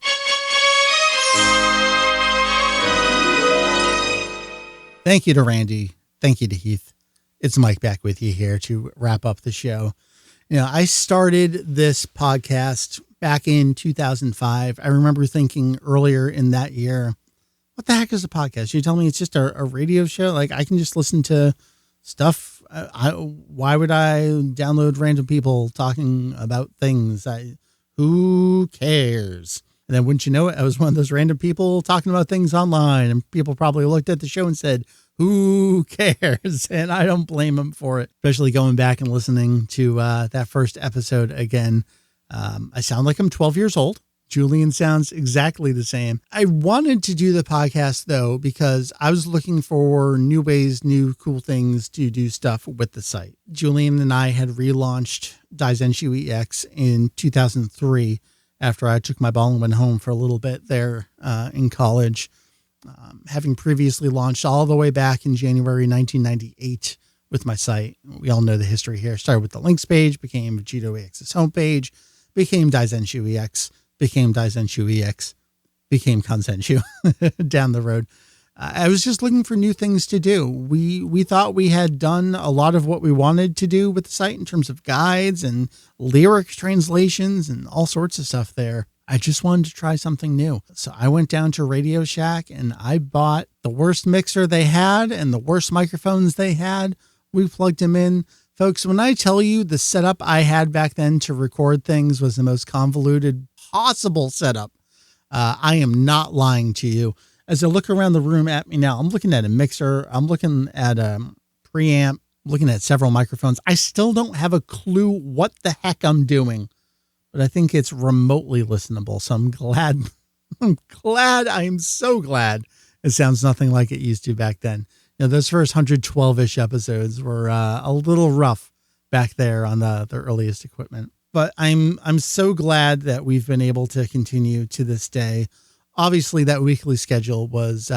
Thank you to Randy. Thank you to Heath. It's Mike back with you here to wrap up the show. I started this podcast back in 2005. I remember thinking earlier in that year, what the heck is a podcast? You tell me it's just a radio show? Like I can just listen to stuff. Why would I download random people talking about things? Who cares? And then wouldn't you know it, I was one of those random people talking about things online, and people probably looked at the show and said, who cares? And I don't blame them for it, especially going back and listening to that first episode again. I sound like I'm 12 years old. Julian sounds exactly the same. I wanted to do the podcast, though, because I was looking for new ways, new cool things to do stuff with the site. Julian and I had relaunched Kanzenshuu EX in 2003 after I took my ball and went home for a little bit there in college. Having previously launched all the way back in January 1998 with my site. We all know the history here. Started with the links page, became Vegito EX's homepage, became Kanzenshuu EX, became Kanzenshuu EX, became Kanzenshuu down the road. I was just looking for new things to do. We thought we had done a lot of what we wanted to do with the site in terms of guides and lyric translations and all sorts of stuff there. I just wanted to try something new. So I went down to Radio Shack and I bought the worst mixer they had and the worst microphones they had. We plugged them in. Folks, when I tell you the setup I had back then to record things was the most convoluted possible setup, I am not lying to you. As I look around the room at me now, I'm looking at a mixer. I'm looking at a preamp, looking at several microphones. I still don't have a clue what the heck I'm doing, but I think it's remotely listenable. So I'm glad. I'm so glad it sounds nothing like it used to back then. Those first 112-ish episodes were a little rough back there on the earliest equipment. But I'm so glad that we've been able to continue to this day. Obviously, that weekly schedule was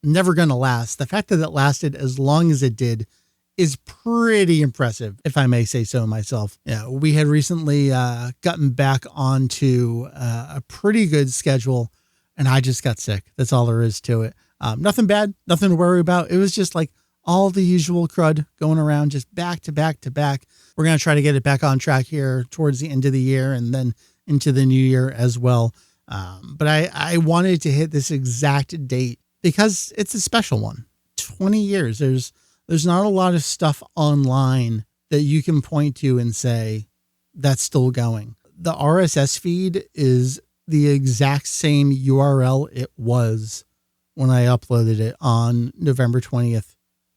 never going to last. The fact that it lasted as long as it did is pretty impressive, if I may say so myself. We had recently gotten back onto a pretty good schedule, and I just got sick. That's all there is to it. Nothing bad, nothing to worry about. It was just like all the usual crud going around, just back to back to back. We're going to try to get it back on track here towards the end of the year and then into the new year as well. But I wanted to hit this exact date because it's a special one. 20 years. There's not a lot of stuff online that you can point to and say that's still going. The RSS feed is the exact same URL it was when I uploaded it on November 20th,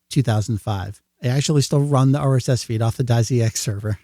2005. I actually still run the RSS feed off the DaiZX server.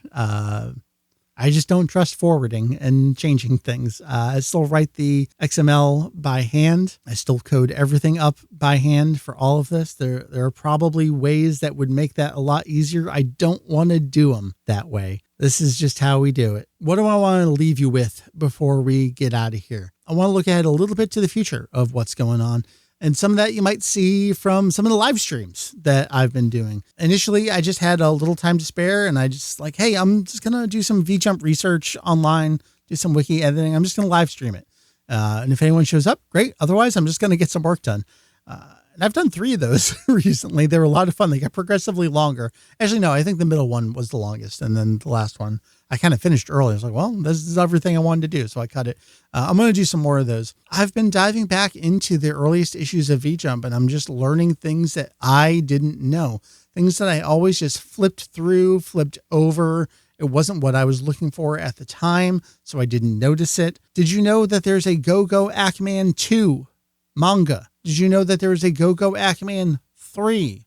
I just don't trust forwarding and changing things. I still write the XML by hand. I still code everything up by hand for all of this. There are probably ways that would make that a lot easier. I don't want to do them that way. This is just how we do it. What do I want to leave you with before we get out of here? I want to look ahead a little bit to the future of what's going on. And some of that you might see from some of the live streams that I've been doing. Initially, I just had a little time to spare and I just like, hey, I'm just going to do some VJump research online, do some wiki editing. I'm just going to live stream it. And if anyone shows up, great. Otherwise, I'm just going to get some work done. And I've done 3 of those recently. They were a lot of fun. They got progressively longer. Actually, no, I think the middle one was the longest. And then the last one, I kind of finished early. I was like, well, this is everything I wanted to do. So I cut it. I'm going to do some more of those. I've been diving back into the earliest issues of VJump, and I'm just learning things that I didn't know. Things that I always just flipped through, flipped over. It wasn't what I was looking for at the time, so I didn't notice it. Did you know that there's a Go-Go Ackman 2 manga? Did you know that there was a Go-Go Ackman 3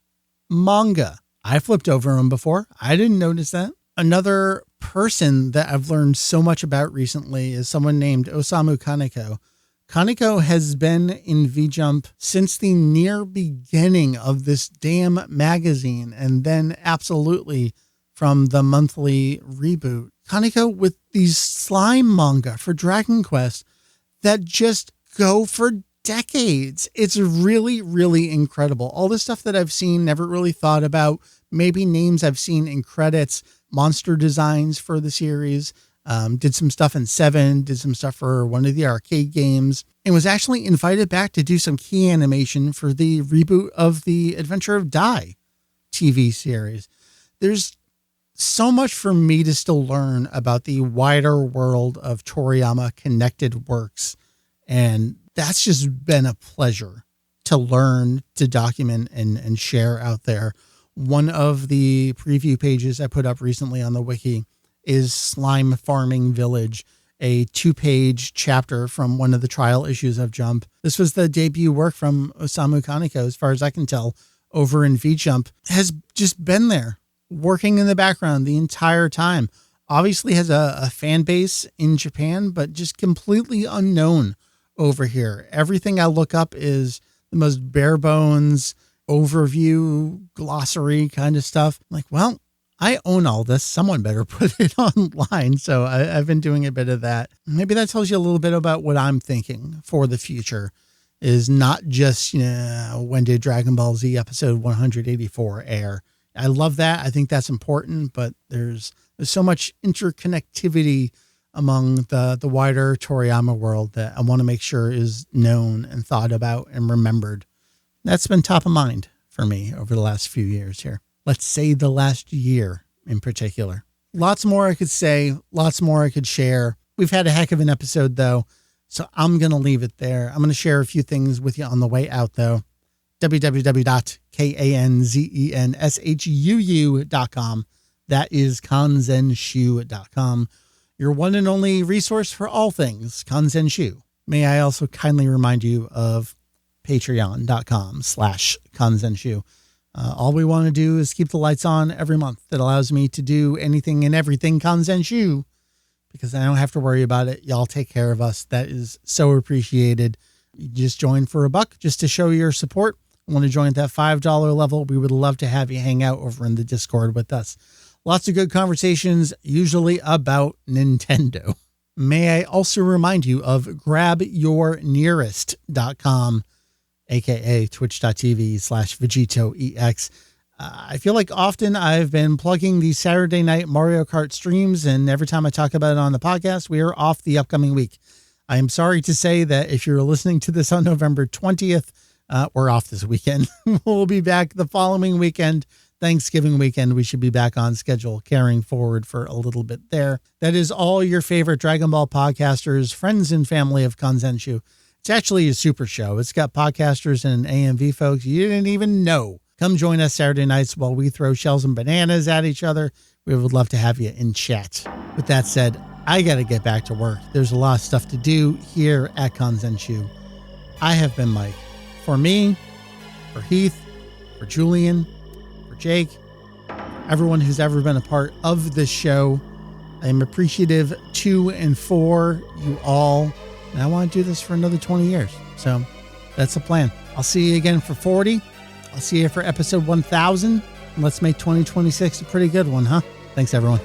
manga? I flipped over them before. I didn't notice that. Another person that I've learned so much about recently is someone named Osamu Kaneko. Kaneko has been in VJump since the near beginning of this damn magazine, and then absolutely from the monthly reboot. Kaneko with these slime manga for Dragon Quest that just go for decades. It's really, really incredible. All the stuff that I've seen, never really thought about, maybe names I've seen in credits, monster designs for the series, did some stuff in 7, did some stuff for one of the arcade games, and was actually invited back to do some key animation for the reboot of the Adventure of Dai TV series. There's so much for me to still learn about the wider world of Toriyama connected works, and that's just been a pleasure to learn, to document, and share out there. One of the preview pages I put up recently on the wiki is Slime Farming Village, a 2-page chapter from one of the trial issues of Jump. This was the debut work from Osamu Kaneko, as far as I can tell, over in VJump. Has just been there, working in the background the entire time. Obviously has a fan base in Japan, but just completely unknown over here. Everything I look up is the most bare bones overview, glossary kind of stuff. I'm like, well, I own all this. Someone better put it online. So I've been doing a bit of that. Maybe that tells you a little bit about what I'm thinking for the future, is not just, when did Dragon Ball Z episode 184 air? I love that. I think that's important, but there's so much interconnectivity among the wider Toriyama world that I want to make sure is known and thought about and remembered. That's been top of mind for me over the last few years here. Let's say the last year in particular. Lots more I could say, lots more I could share. We've had a heck of an episode though, so I'm going to leave it there. I'm going to share a few things with you on the way out though. www.kanzenshuu.com. That is kanzenshuu.com. Your one and only resource for all things Kanzenshuu. May I also kindly remind you of patreon.com/Kanzenshuu. All we want to do is keep the lights on every month. That allows me to do anything and everything Kanzenshuu, because I don't have to worry about it. Y'all take care of us. That is so appreciated. You just join for $1 just to show your support. Want to join at that $5 level? We would love to have you hang out over in the Discord with us. Lots of good conversations, usually about Nintendo. May I also remind you of grabyournearest.com, aka twitch.tv/VegettoEX. I feel like often I've been plugging the Saturday night Mario Kart streams, and every time I talk about it on the podcast, we are off the upcoming week. I am sorry to say that if you're listening to this on November 20th, we're off this weekend. We'll be back the following weekend. Thanksgiving weekend, we should be back on schedule, carrying forward for a little bit there. That is all your favorite Dragon Ball podcasters, friends and family of Kanzenshuu. It's actually a super show. It's got podcasters and AMV folks you didn't even know. Come join us Saturday nights while we throw shells and bananas at each other. We would love to have you in chat. With that said, I got to get back to work. There's a lot of stuff to do here at Kanzenshuu. I have been Mike. For me, for Heath, for Julian, Jake, everyone who's ever been a part of this show, I am appreciative to and for you all. And I want to do this for another 20 years. So that's the plan. I'll see you again for 40. I'll see you for episode 1000. Let's make 2026 a pretty good one, huh? Thanks, everyone.